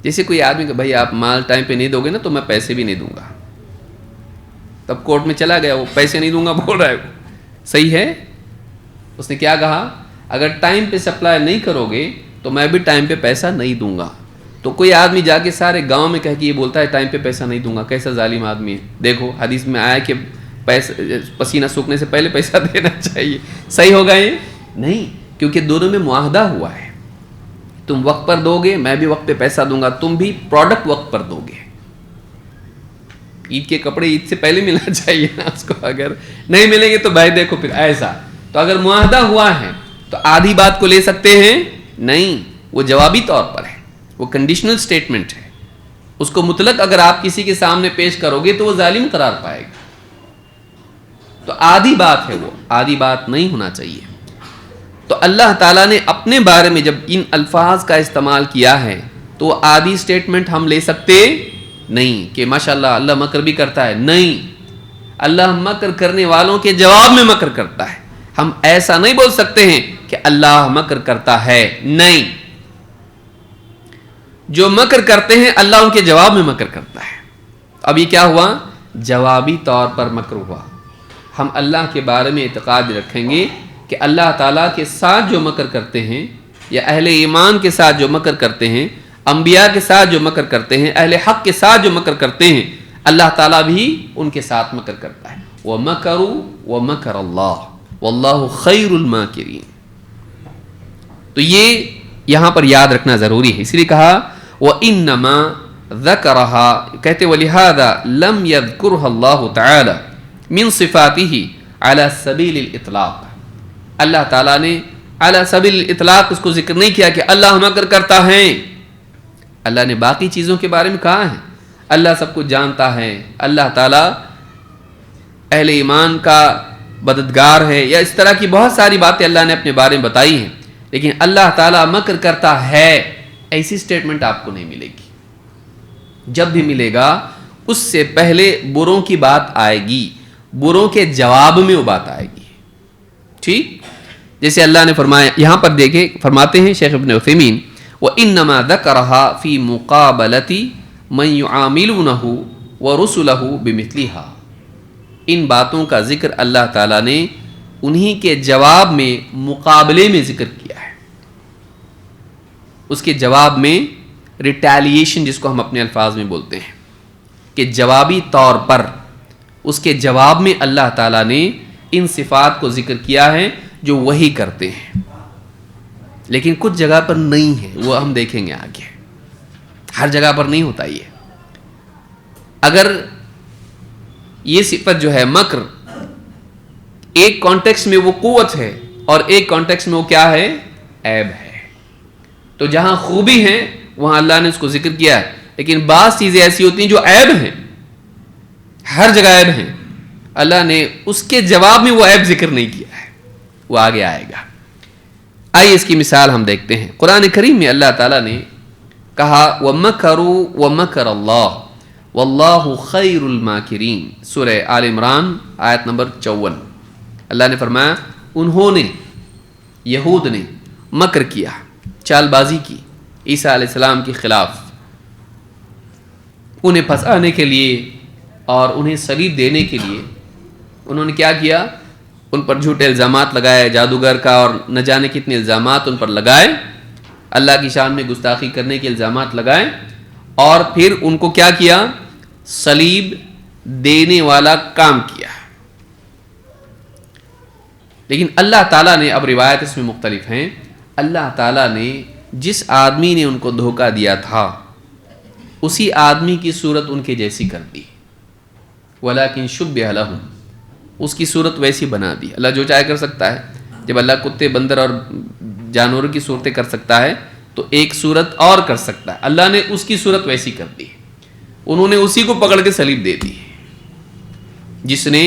جیسے کوئی آدمی کہ بھائی آپ مال ٹائم پہ نہیں دو گے نا تو میں پیسے بھی نہیں دوں گا. تب کورٹ میں چلا گیا، وہ پیسے نہیں دوں گا بول رہا ہے. صحیح ہے؟ اس نے کیا کہا؟ اگر ٹائم پہ سپلائی نہیں کرو گے تو میں بھی ٹائم پہ پیسہ نہیں دوں گا. تو کوئی آدمی جا کے سارے گاؤں میں کہہ کے یہ بولتا ہے ٹائم پہ پیسہ نہیں دوں گا، کیسا ظالم آدمی ہے. دیکھو حدیث میں آیا کہ پسینہ سوکھنے سے پہلے پیسہ دینا چاہیے. صحیح ہوگا یہ؟ نہیں، کیونکہ دونوں میں معاہدہ ہوا ہے. تم وقت پر دو گے، میں بھی وقت پہ پیسہ دوں گا، تم بھی پروڈکٹ وقت پر دو گے. عید کے کپڑے عید سے پہلے ملنا چاہیے نا اس کو. اگر نہیں ملیں گے تو بھائی دیکھو پھر ایسا. تو اگر معاہدہ ہوا ہے تو آدھی بات کو لے سکتے ہیں؟ نہیں، وہ جوابی طور پر ہے، وہ کنڈیشنل سٹیٹمنٹ ہے. اس کو مطلق اگر آپ کسی کے سامنے پیش کرو گے تو وہ ظالم قرار پائے گا. تو آدھی بات ہے، وہ آدھی بات نہیں ہونا چاہیے. تو اللہ تعالیٰ نے اپنے بارے میں جب ان الفاظ کا استعمال کیا ہے تو وہ آدھی سٹیٹمنٹ ہم لے سکتے نہیں کہ ماشاءاللہ اللہ مکر بھی کرتا ہے. نہیں، اللہ مکر کرنے والوں کے جواب میں مکر کرتا ہے. ہم ایسا نہیں بول سکتے ہیں کہ اللہ مکر کرتا ہے. نہیں، جو مکر کرتے ہیں اللہ ان کے جواب میں مکر کرتا ہے. اب یہ کیا ہوا؟ جوابی طور پر مکر ہوا. ہم اللہ کے بارے میں اعتقاد رکھیں گے کہ اللہ تعالیٰ کے ساتھ جو مکر کرتے ہیں، یا اہل ایمان کے ساتھ جو مکر کرتے ہیں، انبیاء کے ساتھ جو مکر کرتے ہیں، اہل حق کے ساتھ جو مکر کرتے ہیں، اللہ تعالیٰ بھی ان کے ساتھ مکر کرتا ہے. وَمَكَرُوا وَمَكَرَ اللَّهُ وَاللَّهُ خَيْرُ الْمَاكِرِينَ. تو یہ یہاں پر یاد رکھنا ضروری ہے. اس لیے کہا وَإِنَّمَا ذَكَرَهَا، کہتے وَلِهَذَا لَمْ يَذْكُرْهَا اللَّهُ تَعَالَى مِنْ صِفَاتِهِ عَلَى سَبِيلِ الْإِطْلَاقِ. اللہ تعالیٰ نے علی سبیل الاطلاق اس کو ذکر نہیں کیا کہ اللہ مکر کرتا ہے. اللہ نے باقی چیزوں کے بارے میں کہا ہے. اللہ سب کچھ جانتا ہے، اللہ تعالیٰ اہل ایمان کا مددگار ہے، یا اس طرح کی بہت ساری باتیں اللہ نے اپنے بارے میں بتائی ہیں. لیکن اللہ تعالیٰ مکر کرتا ہے ایسی سٹیٹمنٹ آپ کو نہیں ملے گی. جب بھی ملے گا اس سے پہلے بروں کی بات آئے گی، بروں کے جواب میں وہ بات آئے گی. ٹھیک؟ جیسے اللہ نے فرمایا یہاں پر دیکھیں، فرماتے ہیں شیخ ابن عثیمین وَإِنَّمَا ذَكَرَهَا فِي مُقَابَلَةِ مَنْ يُعَامِلُونَهُ وَرُسُلَهُ بِمِثْلِهَا. ان باتوں کا ذکر اللہ تعالیٰ نے انہی کے جواب میں مقابلے میں ذکر کیا ہے. اس کے جواب میں ریٹیلیشن جس کو ہم اپنے الفاظ میں بولتے ہیں کہ جوابی طور پر اس کے جواب میں اللہ تعالیٰ نے ان صفات کو ذکر کیا ہے جو وہی کرتے ہیں. لیکن کچھ جگہ پر نہیں ہے، وہ ہم دیکھیں گے آگے. ہر جگہ پر نہیں ہوتا یہ. اگر یہ صفت جو ہے مکر، ایک کانٹیکس میں وہ قوت ہے اور ایک کانٹیکس میں وہ کیا ہے؟ عیب ہے. تو جہاں خوبی ہے وہاں اللہ نے اس کو ذکر کیا ہے. لیکن بعض چیزیں ایسی ہوتی ہیں جو عیب ہیں. ہر جگہ عیب ہیں، اللہ نے اس کے جواب میں وہ عیب ذکر نہیں کیا ہے، وہ آگے آئے گا۔ آئیے اس کی مثال ہم دیکھتے ہیں۔ قرآن کریم میں اللہ تعالیٰ نے کہا وَمَكَرُوا وَمَكَرَ اللَّهُ وَاللَّهُ خَيْرُ الْمَاكِرِينَ، سورہ آل عمران آیت نمبر 54۔ اللہ نے فرمایا انہوں نے، یہود نے مکر کیا، چال بازی کی عیسیٰ علیہ السلام کے خلاف، انہیں پھنسانے کے لیے اور انہیں صلیب دینے کے لیے انہوں نے کیا کیا؟ ان پر جھوٹے الزامات لگائے، جادوگر کا اور نہ جانے کتنے الزامات ان پر لگائے، اللہ کی شان میں گستاخی کرنے کے الزامات لگائے، اور پھر ان کو کیا کیا؟ صلیب دینے والا کام کیا۔ لیکن اللہ تعالیٰ نے، اب روایت اس میں مختلف ہیں، اللہ تعالیٰ نے جس آدمی نے ان کو دھوکہ دیا تھا اسی آدمی کی صورت ان کے جیسی کر دی، وَلَكِنْ شُبِّهَ لَهُمْ، اس کی صورت ویسی بنا دی۔ اللہ جو چاہے کر سکتا ہے، جب اللہ کتے، بندر اور جانوروں کی صورتیں کر سکتا ہے تو ایک صورت اور کر سکتا ہے۔ اللہ نے اس کی صورت ویسی کر دی، انہوں نے اسی کو پکڑ کے صلیب دے دی جس نے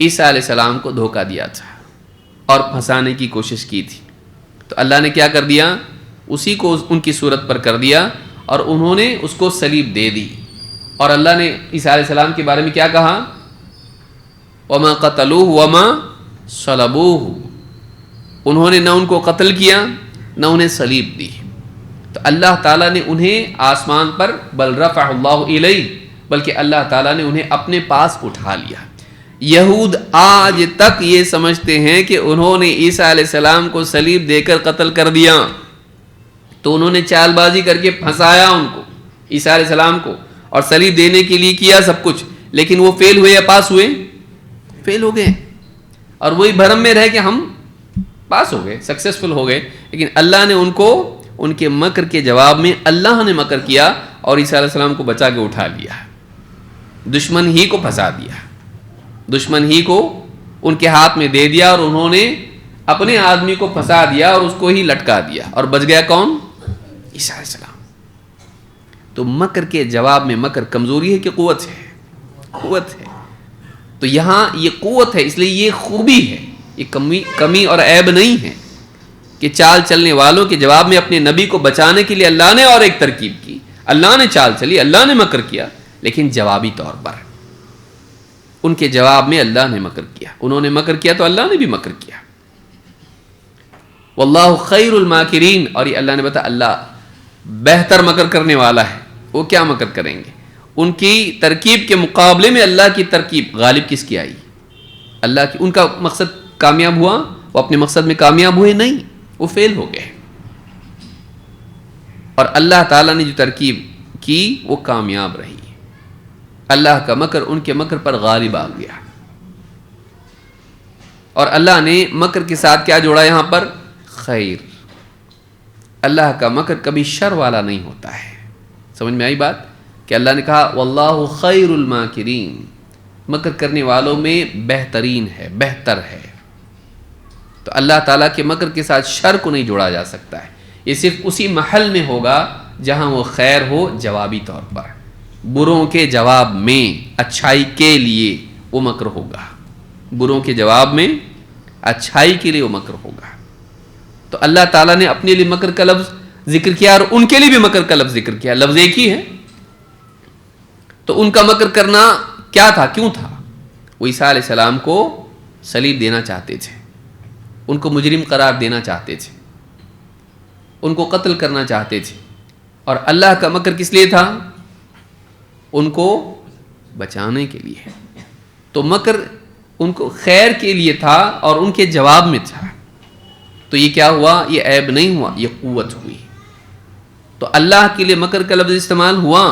عیسیٰ علیہ السلام کو دھوکہ دیا تھا اور پھنسانے کی کوشش کی تھی۔ تو اللہ نے کیا کر دیا؟ اسی کو ان کی صورت پر کر دیا اور انہوں نے اس کو صلیب دے دی۔ اور اللہ نے عیسیٰ علیہ السلام کے بارے میں کیا کہا؟ وَمَا قَتَلُوهُ وَمَا صَلَبُوهُ، انہوں نے نہ ان کو قتل کیا نہ انہیں صلیب دی۔ تو اللہ تعالیٰ نے انہیں آسمان پر بل رفع اللہ الیہ، بلکہ اللہ تعالیٰ نے انہیں اپنے پاس اٹھا لیا۔ یہود آج تک یہ سمجھتے ہیں کہ انہوں نے عیسیٰ علیہ السلام کو صلیب دے کر قتل کر دیا، تو انہوں نے چال بازی کر کے پھنسایا ان کو، عیسیٰ علیہ السلام کو، اور صلیب دینے کے لیے کیا سب کچھ، لیکن وہ فیل ہوئے یا پاس ہوئے؟ فیل ہو گئے، اور وہی بھرم میں رہ کے ہم پاس ہو گئے، سکسیسفل ہو گئے۔ لیکن اللہ نے ان کو، ان کے مکر کے جواب میں اللہ نے مکر کیا اور عیسیٰ علیہ السلام کو بچا کے اٹھا لیا، دشمن ہی کو پھنسا دیا، دشمن ہی کو ان کے ہاتھ میں دے دیا، اور انہوں نے اپنے آدمی کو پھنسا دیا اور اس کو ہی لٹکا دیا، اور بچ گیا کون؟ عیسیٰ علیہ السلام۔ تو مکر کے جواب میں مکر کمزوری ہے کہ قوت ہے؟ قوت ہے۔ تو یہاں یہ قوت ہے، اس لیے یہ خوبی ہے، یہ کمی اور عیب نہیں ہے کہ چال چلنے والوں کے جواب میں اپنے نبی کو بچانے کے لیے اللہ نے اور ایک ترکیب کی، اللہ نے چال چلی، اللہ نے مکر کیا، لیکن جوابی طور پر ان کے جواب میں اللہ نے مکر کیا۔ انہوں نے مکر کیا تو اللہ نے بھی مکر کیا۔ واللہ خیر الماکرین، اور یہ اللہ نے بتایا اللہ بہتر مکر کرنے والا ہے۔ وہ کیا مکر کریں گے؟ ان کی ترکیب کے مقابلے میں اللہ کی ترکیب غالب کس کی آئی؟ اللہ کی۔ ان کا مقصد کامیاب ہوا؟ وہ اپنے مقصد میں کامیاب ہوئے؟ نہیں، وہ فیل ہو گئے، اور اللہ تعالیٰ نے جو ترکیب کی وہ کامیاب رہی۔ اللہ کا مکر ان کے مکر پر غالب آ گیا، اور اللہ نے مکر کے ساتھ کیا جوڑا یہاں پر؟ خیر۔ اللہ کا مکر کبھی شر والا نہیں ہوتا ہے۔ سمجھ میں آئی بات؟ کہ اللہ نے کہا واللہ خیر الماکرین، مکر کرنے والوں میں بہترین ہے، بہتر ہے۔ تو اللہ تعالیٰ کے مکر کے ساتھ شر کو نہیں جوڑا جا سکتا ہے، یہ صرف اسی محل میں ہوگا جہاں وہ خیر ہو، جوابی طور پر۔ بروں کے جواب میں اچھائی کے لیے وہ مکر ہوگا، بروں کے جواب میں اچھائی کے لیے وہ مکر ہوگا۔ تو اللہ تعالیٰ نے اپنے لیے مکر کا لفظ ذکر کیا اور ان کے لیے بھی مکر کا لفظ ذکر کیا، لفظ ایک ہی ہے۔ تو ان کا مکر کرنا کیا تھا، کیوں تھا؟ وہ عیسیٰ علیہ السلام کو صلیب دینا چاہتے تھے، ان کو مجرم قرار دینا چاہتے تھے، ان کو قتل کرنا چاہتے تھے، اور اللہ کا مکر کس لیے تھا؟ ان کو بچانے کے لیے۔ تو مکر ان کو خیر کے لیے تھا اور ان کے جواب میں تھا۔ تو یہ کیا ہوا؟ یہ عیب نہیں ہوا، یہ قوت ہوئی۔ تو اللہ کے لیے مکر کا لفظ استعمال ہوا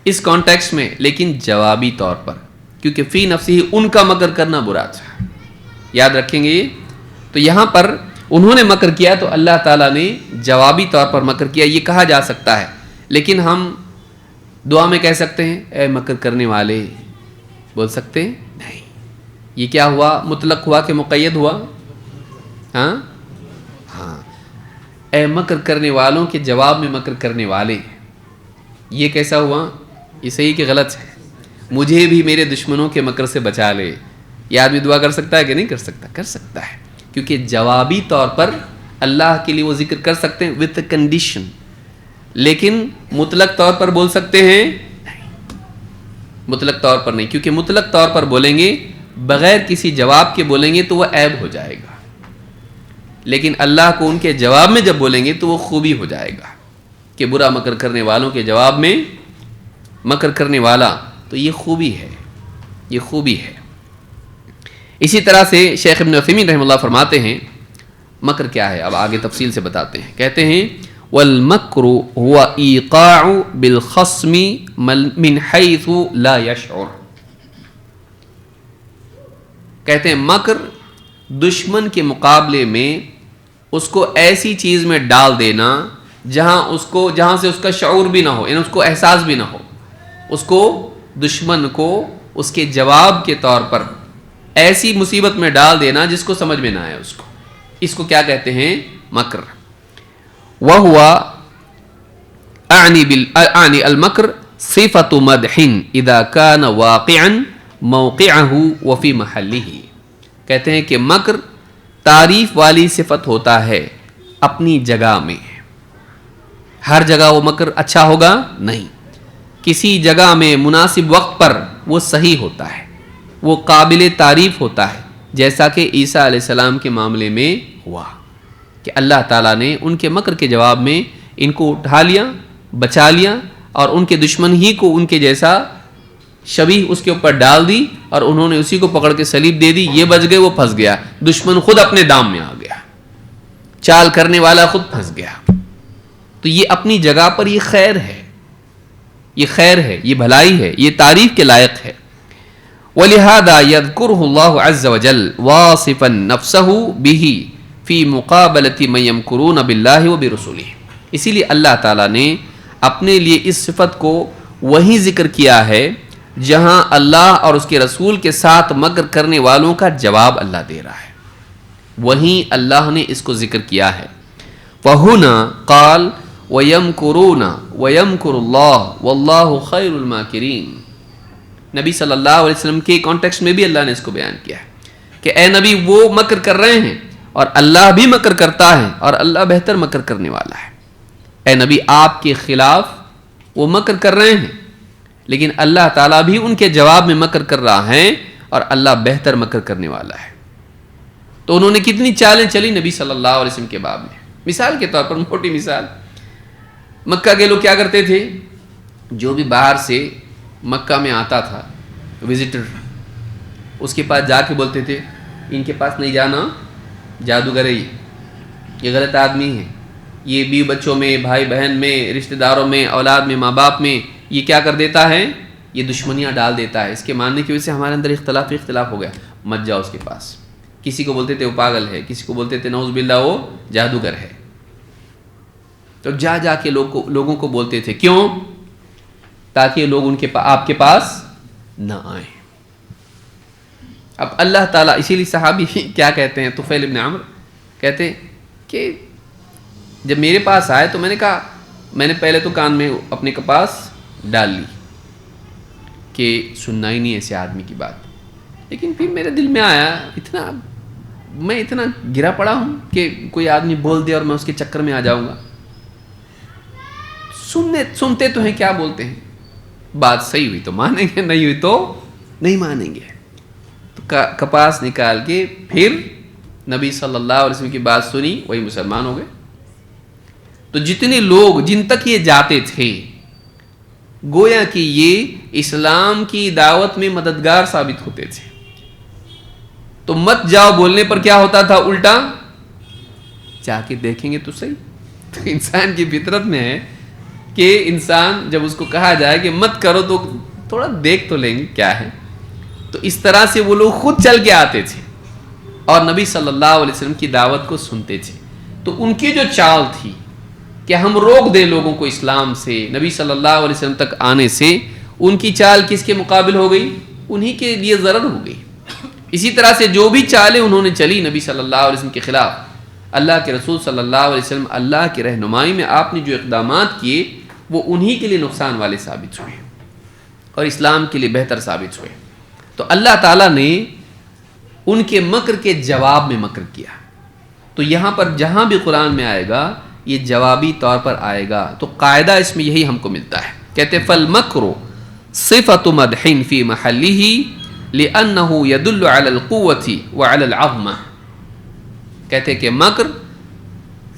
اس کانٹیکس میں، لیکن جوابی طور پر، کیونکہ فی نفسی ان کا مکر کرنا برا تھا۔ یاد رکھیں گے یہ۔ تو یہاں پر انہوں نے مکر کیا تو اللہ تعالیٰ نے جوابی طور پر مکر کیا، یہ کہا جا سکتا ہے۔ لیکن ہم دعا میں کہہ سکتے ہیں اے مکر کرنے والے، بول سکتے ہیں؟ نہیں۔ یہ کیا ہوا؟ مطلق ہوا کہ مقید ہوا؟ ہاں، اے مکر کرنے والوں کے جواب میں مکر کرنے والے، یہ کیسا ہوا؟ یہ صحیح کہ غلط ہے؟ مجھے بھی میرے دشمنوں کے مکر سے بچا لے. یہ آدمی دعا کر سکتا ہے کہ نہیں کر سکتا؟ کر سکتا ہے، کیونکہ جوابی طور پر اللہ کے لیے وہ ذکر کر سکتے ہیں وتھ کنڈیشن، لیکن مطلق طور پر بول سکتے ہیں نہیں، مطلق طور پر نہیں، کیونکہ مطلق طور پر بولیں گے بغیر کسی جواب کے بولیں گے تو وہ عیب ہو جائے گا، لیکن اللہ کو ان کے جواب میں جب بولیں گے تو وہ خوبی ہو جائے گا کہ برا مکر کرنے والوں کے جواب میں مکر کرنے والا، تو یہ خوبی ہے، یہ خوبی ہے. اسی طرح سے شیخ ابن عثیمین رحمہ اللہ فرماتے ہیں مکر کیا ہے، اب آگے تفصیل سے بتاتے ہیں. کہتے ہیں والمکر هو ایقاع بالخصم من حیث لا یشعر. کہتے ہیں مکر دشمن کے مقابلے میں اس کو ایسی چیز میں ڈال دینا جہاں سے اس کا شعور بھی نہ ہو، یعنی اس کو احساس بھی نہ ہو، اس کو دشمن کو اس کے جواب کے طور پر ایسی مصیبت میں ڈال دینا جس کو سمجھ میں نہ آئے اس کو کیا کہتے ہیں؟ مکر. وَهُوَ أعني المکر صفة مدح اذا كان واقعا موقعه وفي محله. کہتے ہیں کہ مکر تعریف والی صفت ہوتا ہے اپنی جگہ میں. ہر جگہ وہ مکر اچھا ہوگا نہیں، کسی جگہ میں مناسب وقت پر وہ صحیح ہوتا ہے، وہ قابل تعریف ہوتا ہے، جیسا کہ عیسیٰ علیہ السلام کے معاملے میں ہوا کہ اللہ تعالیٰ نے ان کے مکر کے جواب میں ان کو اٹھا لیا، بچا لیا، اور ان کے دشمن ہی کو ان کے جیسا شبیہ اس کے اوپر ڈال دی، اور انہوں نے اسی کو پکڑ کے صلیب دے دی. یہ بچ گئے، وہ پھنس گیا، دشمن خود اپنے دام میں آ گیا، چال کرنے والا خود پھنس گیا. تو یہ اپنی جگہ پر یہ خیر ہے، یہ خیر ہے، یہ بھلائی ہے، یہ تعریف کے لائق ہے. وَلِهَذَا يَذْكُرُهُ اللَّهُ عَزَّ وَجَلَّ وَاصِفًا نَفْسَهُ بِهِ فِي مُقَابَلَةِ مَن يَمْكُرُونَ بِاللَّهِ وَبِرُسُلِهِ. اسی لیے اللہ تعالیٰ نے اپنے لیے اس صفت کو وہی ذکر کیا ہے جہاں اللہ اور اس کے رسول کے ساتھ مکر کرنے والوں کا جواب اللہ دے رہا ہے، وہیں اللہ نے اس کو ذکر کیا ہے. وَهُنَا قَالَ وَيَمْكُرُونَ وَيَمْكُرُ اللَّهُ وَاللَّهُ خَيْرُ الْمَاكِرِينَ. نبی صلی اللہ علیہ وسلم کے کانٹیکسٹ میں بھی اللہ نے اس کو بیان کیا ہے کہ اے نبی وہ مکر کر رہے ہیں اور اللہ بھی مکر کرتا ہے اور اللہ بہتر مکر کرنے والا ہے. اے نبی آپ کے خلاف وہ مکر کر رہے ہیں، لیکن اللہ تعالیٰ بھی ان کے جواب میں مکر کر رہا ہے اور اللہ بہتر مکر کرنے والا ہے. تو انہوں نے کتنی چالیں چلی نبی صلی اللہ علیہ وسلم کے باب میں. مثال کے طور پر، موٹی مثال، مکہ کے لوگ کیا کرتے تھے؟ جو بھی باہر سے مکہ میں آتا تھا وزٹر، اس کے پاس جا کے بولتے تھے ان کے پاس نہیں جانا، جادوگر ہے، یہ غلط آدمی ہے، یہ بیوی بچوں میں، بھائی بہن میں، رشتہ داروں میں، اولاد میں، ماں باپ میں یہ کیا کر دیتا ہے؟ یہ دشمنیاں ڈال دیتا ہے. اس کے ماننے کی وجہ سے ہمارے اندر اختلاف ہو گیا، مت جاؤ اس کے پاس. کسی کو بولتے تھے وہ پاگل ہے، کسی کو بولتے تھے نعوذ باللہ وہ جادوگر ہے. تو جا کے لوگوں کو بولتے تھے، کیوں؟ تاکہ لوگ آپ کے پاس نہ آئیں. اب اللہ تعالیٰ، اسی لیے صحابی کیا کہتے ہیں، طفیل ابن عمرو کہتے ہیں کہ جب میرے پاس آئے تو میں نے کہا، میں نے پہلے تو کان میں اپنے کے پاس ڈال لی کہ سننا ہی نہیں ایسے آدمی کی بات، لیکن پھر میرے دل میں آیا میں اتنا گرا پڑا ہوں کہ کوئی آدمی بول دے اور میں اس کے چکر میں آ جاؤں گا. سنتے تو ہیں کیا بولتے ہیں، بات صحیح ہوئی تو مانیں گے، نہیں ہوئی تو نہیں مانیں گے. تو کپاس نکال کے پھر نبی صلی اللہ علیہ وسلم کی بات سنی، وہی مسلمان ہو گئے. تو جتنے لوگ جن تک یہ جاتے تھے گویا کہ یہ اسلام کی دعوت میں مددگار ثابت ہوتے تھے. تو مت جاؤ بولنے پر کیا ہوتا تھا؟ الٹا جا کے دیکھیں گے تو صحیح. تو انسان کی فطرت میں ہے کہ انسان جب اس کو کہا جائے کہ مت کرو تو تھوڑا دیکھ تو لیں گے کیا ہے. تو اس طرح سے وہ لوگ خود چل کے آتے تھے اور نبی صلی اللہ علیہ وسلم کی دعوت کو سنتے تھے. تو ان کی جو چال تھی کہ ہم روک دیں لوگوں کو اسلام سے، نبی صلی اللہ علیہ وسلم تک آنے سے، ان کی چال کس کے مقابل ہو گئی؟ انہی کے لیے ضرر ہو گئی. اسی طرح سے جو بھی چالیں انہوں نے چلی نبی صلی اللہ علیہ وسلم کے خلاف، اللہ کے رسول صلی اللہ علیہ وسلم اللہ کی رہنمائی میں آپ نے جو اقدامات کیے وہ انہی کے لیے نقصان والے ثابت ہوئے. اور اسلام کے لیے بہتر ثابت ہوئے. تو اللہ تعالیٰ نے ان کے مکر کے جواب میں مکر کیا. تو یہاں پر جہاں بھی قرآن میں آئے گا یہ جوابی طور پر آئے گا. تو قاعدہ اس میں یہی ہم کو ملتا ہے. کہتے فالمکر صفت مدح فی محلہ لأنہ یدل علی القوۃ وعلی العظمہ. کہتے کہ مکر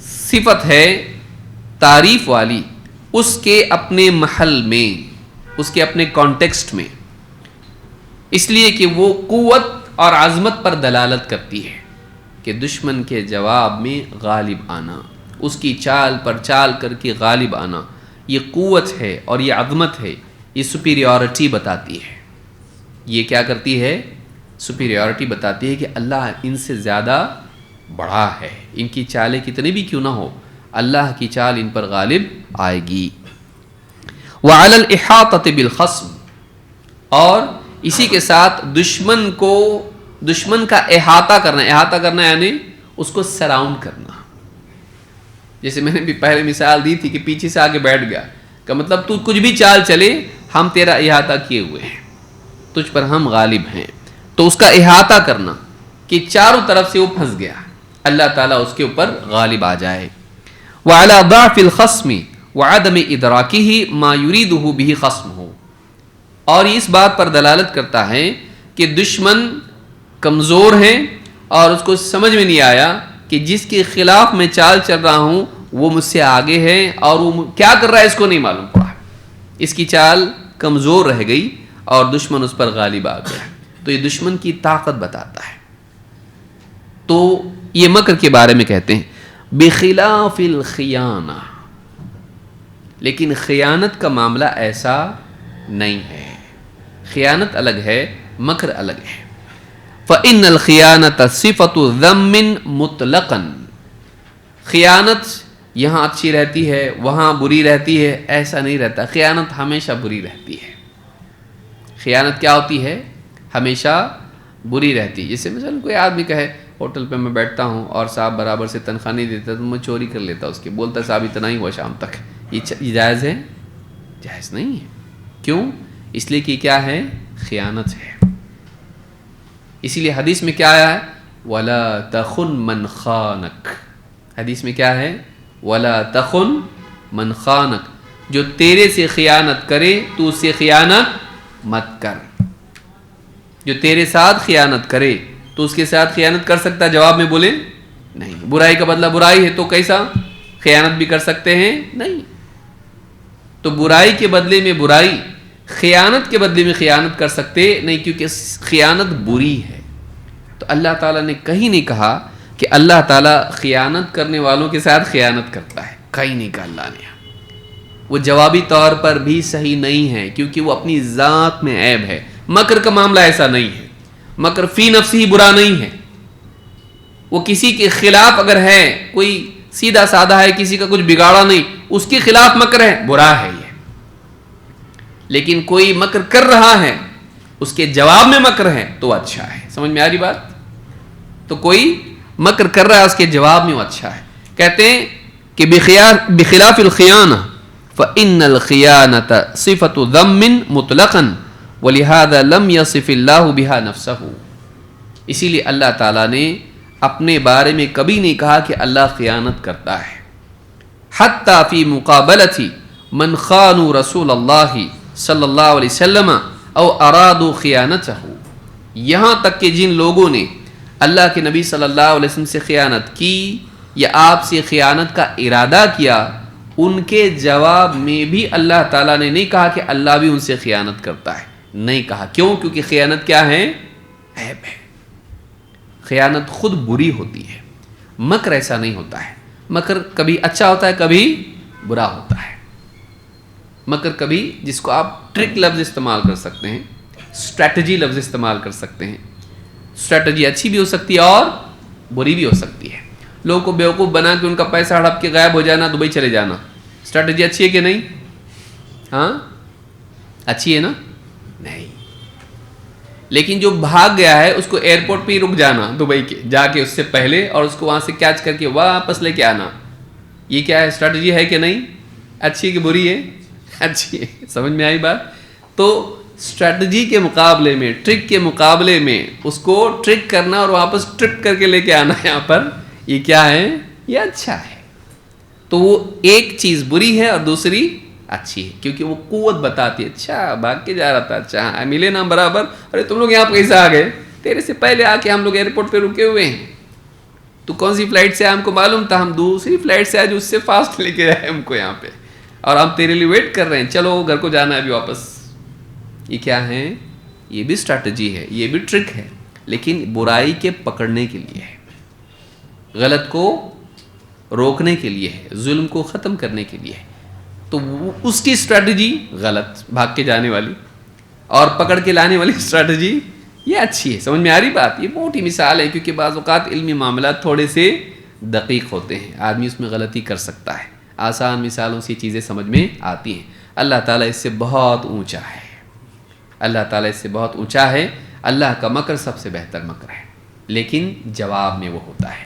صفت ہے تعریف والی اس کے اپنے محل میں، اس کے اپنے کانٹیکسٹ میں، اس لیے کہ وہ قوت اور عظمت پر دلالت کرتی ہے کہ دشمن کے جواب میں غالب آنا، اس کی چال پر چال کر کے غالب آنا، یہ قوت ہے اور یہ عظمت ہے، یہ سپیریورٹی بتاتی ہے. یہ کیا کرتی ہے؟ سپیریورٹی بتاتی ہے کہ اللہ ان سے زیادہ بڑا ہے، ان کی چالیں کتنی بھی کیوں نہ ہو اللہ کی چال ان پر غالب آئے گی. وعلی الاحاطۃ بالخصم، اور اسی کے ساتھ دشمن کا احاطہ کرنا یعنی اس کو سراؤنڈ کرنا. جیسے میں نے بھی پہلے مثال دی تھی کہ پیچھے سے آگے بیٹھ گیا کہ مطلب تو کچھ بھی چال چلے ہم تیرا احاطہ کیے ہوئے ہیں، تجھ پر ہم غالب ہیں. تو اس کا احاطہ کرنا کہ چاروں طرف سے وہ پھنس گیا، اللہ تعالیٰ اس کے اوپر غالب آ جائے. وعلی ضعف الخصم وعدم ادراکہ ما یریدہ بہ خصمہ، اور اس بات پر دلالت کرتا ہے کہ دشمن کمزور ہیں اور اس کو سمجھ میں نہیں آیا کہ جس کے خلاف میں چال چل رہا ہوں وہ مجھ سے آگے ہے اور وہ کیا کر رہا ہے اس کو نہیں معلوم پڑا. اس کی چال کمزور رہ گئی اور دشمن اس پر غالب آ گیا. تو یہ دشمن کی طاقت بتاتا ہے. تو یہ مکر کے بارے میں کہتے ہیں بخلاف الخیانہ، لیکن خیانت کا معاملہ ایسا نہیں ہے. خیانت الگ ہے، مکر الگ ہے. فإن الخیانة صفة ذم مطلقا، خیانت یہاں اچھی رہتی ہے وہاں بری رہتی ہے ایسا نہیں رہتا. خیانت ہمیشہ بری رہتی ہے. خیانت کیا ہوتی ہے؟ ہمیشہ بری رہتی ہے. جیسے مثلا کوئی آدمی کہے ہوٹل پہ میں بیٹھتا ہوں اور صاحب برابر سے تنخواہ نہیں دیتا تو میں چوری کر لیتا اس کی، بولتا صاحب اتنا ہی ہوا شام تک. یہ جائز ہے؟ جائز نہیں ہے. کیوں؟ اس لیے کہ کیا ہے؟ خیانت ہے. اسی لیے حدیث میں کیا آیا ہے؟ وَلَا تَخُنْ مَنْ خَانَكَ. حدیث میں کیا ہے؟ وَلَا تَخُنْ مَنْ خَانَكَ، جو تیرے سے خیانت کرے تو اس سے خیانت مت کر. جو تیرے ساتھ خیانت کرے تو اس کے ساتھ خیانت کر سکتا؟ جواب میں بولے نہیں. برائی کا بدلہ برائی ہے تو کیسا خیانت بھی کر سکتے ہیں؟ نہیں. تو برائی کے بدلے میں برائی، خیانت کے بدلے میں خیانت کر سکتے نہیں، کیونکہ خیانت بری ہے. تو اللہ تعالیٰ نے کہیں نہیں کہا کہ اللہ تعالیٰ خیانت کرنے والوں کے ساتھ خیانت کرتا ہے، کہیں نہیں کہا اللہ نے. وہ جوابی طور پر بھی صحیح نہیں ہے کیونکہ وہ اپنی ذات میں عیب ہے. مکر کا معاملہ ایسا نہیں ہے. مکر فی نفسی ہی برا نہیں ہے. وہ کسی کے خلاف اگر ہے، کوئی سیدھا سادہ ہے، کسی کا کچھ بگاڑا نہیں، اس کے خلاف مکر ہے، برا ہے یہ. لیکن کوئی مکر کر رہا ہے اس کے جواب میں مکر ہے تو اچھا ہے. سمجھ میں آ رہی بات؟ تو کوئی مکر کر رہا ہے اس کے جواب میں وہ اچھا ہے. کہتے ہیں کہ بخلاف الخیانہ فإن الخیانة صفة ذم مطلقا ولہذا لم یصف اللہ بہا نفسہ. اسی لیے اللہ تعالیٰ نے اپنے بارے میں کبھی نہیں کہا کہ اللہ خیانت کرتا ہے. حتی فی مقابلۃ من خانوا رسول اللہ صلی اللہ علیہ وسلم او ارادوا خیانتہ، یہاں تک کہ جن لوگوں نے اللہ کے نبی صلی اللہ علیہ وسلم سے خیانت کی یا آپ سے خیانت کا ارادہ کیا، ان کے جواب میں بھی اللہ تعالیٰ نے نہیں کہا کہ اللہ بھی ان سے خیانت کرتا ہے. نہیں کہا. کیوں؟ کیونکہ خیانت کیا ہے؟ عیب ہے. خیانت خود بری ہوتی ہے. مکر ایسا نہیں ہوتا ہے. مکر کبھی اچھا ہوتا ہے کبھی برا ہوتا ہے. مکر کبھی، جس کو آپ ٹرک لفظ استعمال کر سکتے ہیں، اسٹریٹجی لفظ استعمال کر سکتے ہیں. اسٹریٹجی اچھی بھی ہو سکتی ہے اور بری بھی ہو سکتی ہے. لوگوں کو بیوقوف بنا کے ان کا پیسہ ہڑپ کے غائب ہو جانا، دبئی چلے جانا، اسٹریٹجی اچھی ہے کہ نہیں؟ ہاں اچھی ہے نا؟ نہیں. لیکن جو بھاگ گیا ہے اس کو ایئرپورٹ پہ ہی رک جانا دبئی کے، جا کے اس سے پہلے، اور اس کو وہاں سے کیچ کر کے واپس لے کے آنا، یہ کیا ہے؟ اسٹریٹجی ہے کہ نہیں؟ اچھی کہ بری ہے؟ اچھی ہے. سمجھ میں آئی بات؟ تو اسٹریٹجی کے مقابلے میں، ٹرک کے مقابلے میں اس کو ٹرک کرنا اور واپس ٹرپ کر کے لے کے آنا یہاں پر، یہ کیا ہے؟ یہ اچھا ہے. تو وہ ایک چیز بری ہے اور دوسری اچھی ہے، کیونکہ وہ قوت بتاتی ہے. اچھا بھاگ کے جا رہا تھا، اچھا ملے نا برابر، ارے تم لوگ یہاں پہ کیسے آ گئے؟ تیرے سے پہلے آ کے ہم لوگ ایئرپورٹ پہ رکے ہوئے ہیں. تو کون سی فلائٹ سے آیا ہم کو معلوم تھا، ہم دوسری فلائٹ سے آئے جو اس سے فاسٹ لے کے آئے ہم کو یہاں پہ، اور ہم تیرے لیے ویٹ کر رہے ہیں، چلو گھر کو جانا ہے ابھی واپس. یہ کیا ہے؟ یہ بھی اسٹریٹجی ہے، یہ بھی ٹرک ہے، لیکن برائی کے پکڑنے کے لیے ہے، غلط کو روکنے کے لیے ہے، ظلم کو ختم کرنے کے لیے ہے. تو اس کی اسٹریٹجی غلط، بھاگ کے جانے والی، اور پکڑ کے لانے والی اسٹریٹجی یہ اچھی ہے. سمجھ میں آ رہی بات؟ یہ موٹی مثال ہے، کیونکہ بعض اوقات علمی معاملات تھوڑے سے دقیق ہوتے ہیں، آدمی اس میں غلطی کر سکتا ہے. آسان مثالوں سے چیزیں سمجھ میں آتی ہیں. اللہ تعالیٰ اس سے بہت اونچا ہے، اللہ تعالیٰ اس سے بہت اونچا ہے. اللہ کا مکر سب سے بہتر مکر ہے، لیکن جواب میں وہ ہوتا ہے.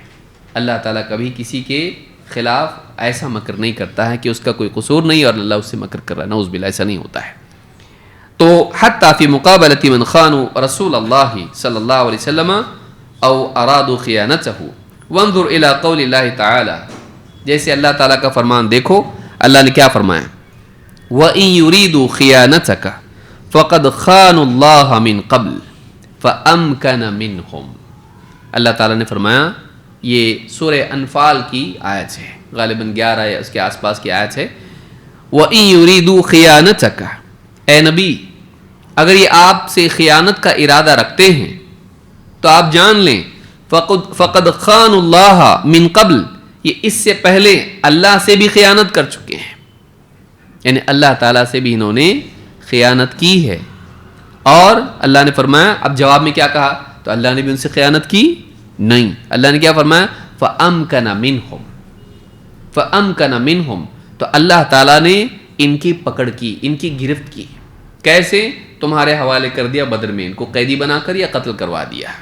اللہ تعالیٰ کبھی کسی کے خلاف ایسا مکر نہیں کرتا ہے کہ اس کا کوئی قصور نہیں اور اللہ اس سے مکر کر رہا ہے، نعوذ باللہ، ایسا نہیں ہوتا ہے. تو حتیٰ فی مقابلۃ من خانوا رسول اللہ صلی اللہ علیہ وسلم او ارادوا خیانتہ وانظر الی قول اللہ تعالی، جیسے اللہ تعالیٰ کا فرمان دیکھو، اللہ نے کیا فرمایا؟ وَإِن يُرِيدُوا خِيَانَتَكَ فَقَدْ خَانُوا اللَّهَ مِن قَبْلُ فَأَمْكَنَ مِنْهُمْ. اللہ تعالیٰ نے فرمایا، یہ سورہ انفال کی آیت ہے، غالباً 11 یا اس کے آس پاس کی آیت ہے. وَإِن يُرِيدُوا خِيَانَتَكَ، اے نبی اگر یہ آپ سے خیانت کا ارادہ رکھتے ہیں تو آپ جان لیں فَقَدْ خَانُوا اللَّهَ مِن قَبْلُ، یہ اس سے پہلے اللہ سے بھی خیانت کر چکے ہیں، یعنی اللہ تعالیٰ سے بھی انہوں نے خیانت کی ہے. اور اللہ نے فرمایا، اب جواب میں کیا کہا؟ تو اللہ نے بھی ان سے خیانت کی نہیں. اللہ نے کیا فرمایا؟ فَأَمْكَنَ مِنْهُمْ، فَأَمْكَنَ مِنْهُمْ، تو اللہ تعالیٰ نے ان کی پکڑ کی، ان کی گرفت کی. کیسے؟ تمہارے حوالے کر دیا بدر میں، ان کو قیدی بنا کر یا قتل کروا دیا.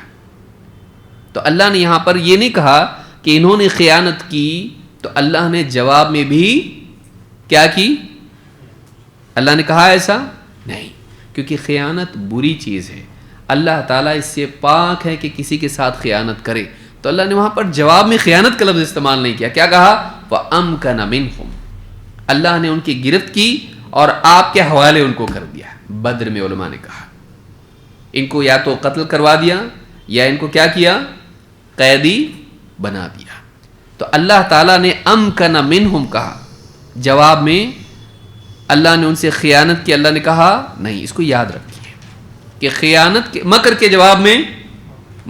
تو اللہ نے یہاں پر یہ نہیں کہا کہ انہوں نے خیانت کی، تو اللہ نے جواب میں بھی کیا کی؟ اللہ نے کہا ایسا نہیں، کیونکہ خیانت بری چیز ہے. اللہ تعالیٰ اس سے پاک ہے کہ کسی کے ساتھ خیانت کرے. تو اللہ نے وہاں پر جواب میں خیانت کا لفظ استعمال نہیں کیا. کیا کہا؟ وَأَمْكَنَ مِنْهُمْ، اللہ نے ان کی گرفت کی اور آپ کے حوالے ان کو کر دیا. بدر میں علماء نے کہا ان کو یا تو قتل کروا دیا یا ان کو کیا کیا؟ قیدی بنا دیا. تو اللہ تعالیٰ نے امکن منہم کہا، جواب میں اللہ نے ان سے خیانت کی اللہ نے کہا نہیں. اس کو یاد رکھیے کہ خیانت کے مکر کے جواب میں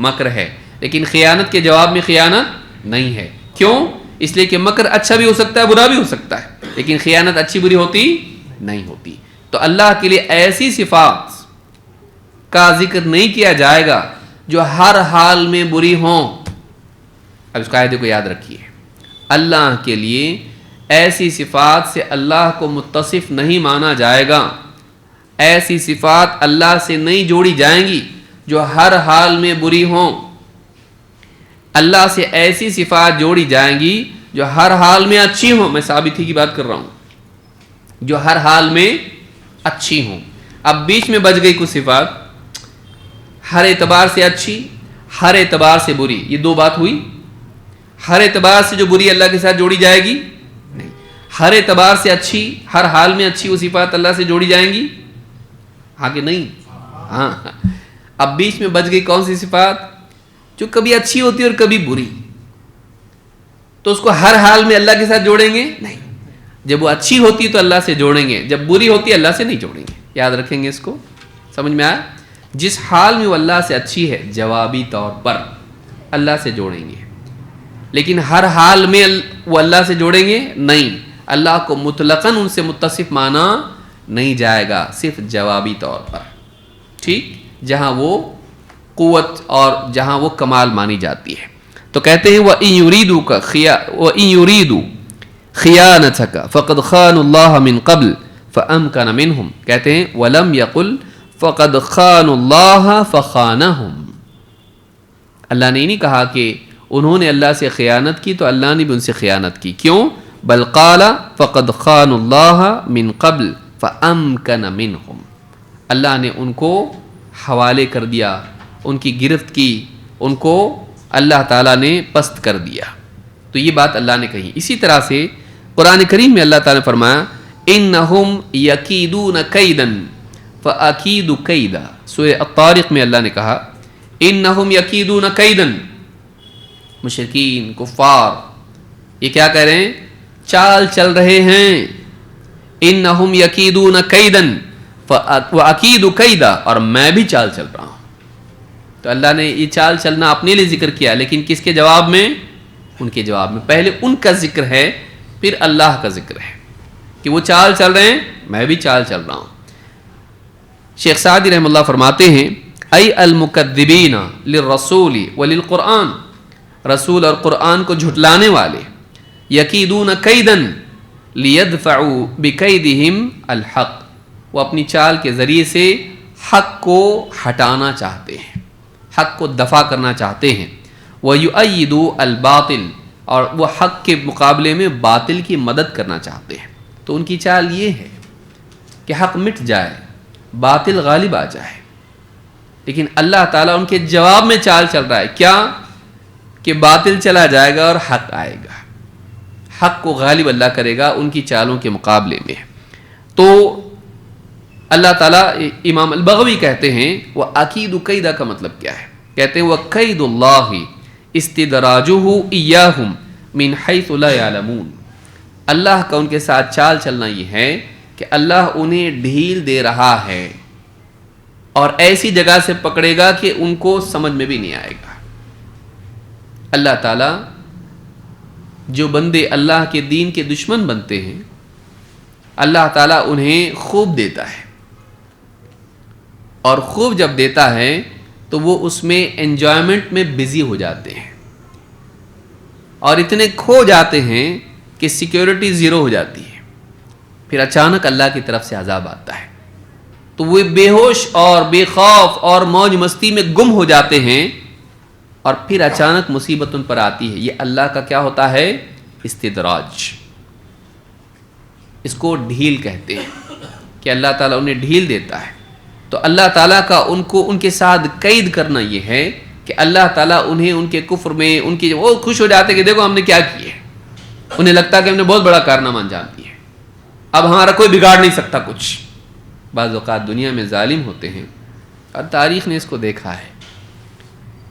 مکر ہے، لیکن خیانت کے جواب میں خیانت نہیں ہے. کیوں؟ اس لیے کہ مکر اچھا بھی ہو سکتا ہے، برا بھی ہو سکتا ہے، لیکن خیانت اچھی بری ہوتی نہیں ہوتی. تو اللہ کے لیے ایسی صفات کا ذکر نہیں کیا جائے گا جو ہر حال میں بری ہوں. اب اس قاعدے کو یاد رکھیے، اللہ کے لیے ایسی صفات سے اللہ کو متصف نہیں مانا جائے گا، ایسی صفات اللہ سے نہیں جوڑی جائیں گی جو ہر حال میں بری ہوں. اللہ سے ایسی صفات جوڑی جائیں گی جو ہر حال میں اچھی ہوں. میں ثابت ہی کی بات کر رہا ہوں، جو ہر حال میں اچھی ہوں. اب بیچ میں بچ گئی کچھ صفات، ہر اعتبار سے اچھی، ہر اعتبار سے بری، یہ دو بات ہوئی. ہر اعتبار سے جو بری اللہ کے ساتھ جوڑی جائے گی نہیں، ہر اعتبار سے اچھی، ہر حال میں اچھی وہ صفات اللہ سے جوڑی جائیں گی، ہاں کہ نہیں؟ ہاں. اب بیچ میں بچ گئی کون سی صفات؟ جو کبھی اچھی ہوتی ہے اور کبھی بری. تو اس کو ہر حال میں اللہ کے ساتھ جوڑیں گے نہیں. جب وہ اچھی ہوتی ہے تو اللہ سے جوڑیں گے، جب بری ہوتی ہے اللہ سے نہیں جوڑیں گے. یاد رکھیں گے اس کو. سمجھ میں آیا؟ جس حال میں وہ اللہ سے اچھی ہے جوابی طور پر اللہ سے جوڑیں گے، لیکن ہر حال میں وہ اللہ سے جوڑیں گے نہیں. اللہ کو مطلقاً ان سے متصف مانا نہیں جائے گا، صرف جوابی طور پر. ٹھیک؟ جہاں وہ قوت اور جہاں وہ کمال مانی جاتی ہے. تو کہتے ہیں وَإِن يُرِيدُوا خِيَانَتَكَ فَقَدْ خَانُوا اللَّهَ مِن قَبْلُ فَأَمْكَنَ مِنْهُمْ. کہتے ہیں وَلَمْ يَقُلْ فَقَدْ خَانُوا اللَّهَ فَخَانَهُمْ. اللہ نے نہیں کہا کہ انہوں نے اللہ سے خیانت کی تو اللہ نے بھی ان سے خیانت کی. کیوں؟ بل قال فقد خانوا اللہ من قبل فامکن منہم. اللہ نے ان کو حوالے کر دیا، ان کی گرفت کی، ان کو اللہ تعالیٰ نے پست کر دیا۔ تو یہ بات اللہ نے کہی۔ اسی طرح سے قرآن کریم میں اللہ تعالیٰ نے فرمایا انہم یکیدون کیدن فاکید کیدا۔ سورہ الطارق میں اللہ نے کہا انہم یکیدون کیدن، مشرکین کفار یہ کیا کہہ رہے ہیں؟ چال چل رہے ہیں۔ انہم یکیدون کیدن واکید کیدا، اور میں بھی چال چل رہا ہوں۔ تو اللہ نے یہ چال چلنا اپنے لیے ذکر کیا، لیکن کس کے جواب میں؟ ان کے جواب میں۔ پہلے ان کا ذکر ہے، پھر اللہ کا ذکر ہے کہ وہ چال چل رہے ہیں، میں بھی چال چل رہا ہوں۔ شیخ سعدی رحمہ اللہ فرماتے ہیں ای المکذبین للرسول وللقرآن، رسول اور قرآن کو جھٹلانے والے، یکیدون کیدن لیدفعوا بکیدہم الحق، وہ اپنی چال کے ذریعے سے حق کو ہٹانا چاہتے ہیں، حق کو دفع کرنا چاہتے ہیں۔ وَيُؤَيِّدُوا الْبَاطِلِ، اور وہ حق کے مقابلے میں باطل کی مدد کرنا چاہتے ہیں۔ تو ان کی چال یہ ہے کہ حق مٹ جائے، باطل غالب آ جائے، لیکن اللہ تعالیٰ ان کے جواب میں چال چل رہا ہے کیا؟ کہ باطل چلا جائے گا اور حق آئے گا، حق کو غالب اللہ کرے گا ان کی چالوں کے مقابلے میں۔ تو اللہ تعالیٰ، امام البغوی کہتے ہیں وہ عقید قیدہ کا مطلب کیا ہے؟ کہتے ہیں وہ قید اللہ استدراجہ ایاہم من حیث لا یعلمون، اللہ کا ان کے ساتھ چال چلنا یہ ہے کہ اللہ انہیں ڈھیل دے رہا ہے اور ایسی جگہ سے پکڑے گا کہ ان کو سمجھ میں بھی نہیں آئے گا۔ اللہ تعالیٰ جو بندے اللہ کے دین کے دشمن بنتے ہیں، اللہ تعالیٰ انہیں خوب دیتا ہے، اور خوب جب دیتا ہے تو وہ اس میں انجوائمنٹ میں بزی ہو جاتے ہیں اور اتنے کھو جاتے ہیں کہ سیکیورٹی زیرو ہو جاتی ہے۔ پھر اچانک اللہ کی طرف سے عذاب آتا ہے تو وہ بے ہوش اور بے خوف اور موج مستی میں گم ہو جاتے ہیں، اور پھر اچانک مصیبت ان پر آتی ہے۔ یہ اللہ کا کیا ہوتا ہے؟ استدراج، اس کو ڈھیل کہتے ہیں کہ اللہ تعالیٰ انہیں ڈھیل دیتا ہے۔ تو اللہ تعالیٰ کا ان کے ساتھ قید کرنا یہ ہے کہ اللہ تعالیٰ انہیں ان کے کفر میں وہ خوش ہو جاتے کہ دیکھو ہم نے کیا کیا ہے، انہیں لگتا ہے کہ ہم نے بہت بڑا کارنامہ انجام دیا ہے، اب ہمارا کوئی بگاڑ نہیں سکتا کچھ۔ بعض اوقات دنیا میں ظالم ہوتے ہیں، اور تاریخ نے اس کو دیکھا ہے،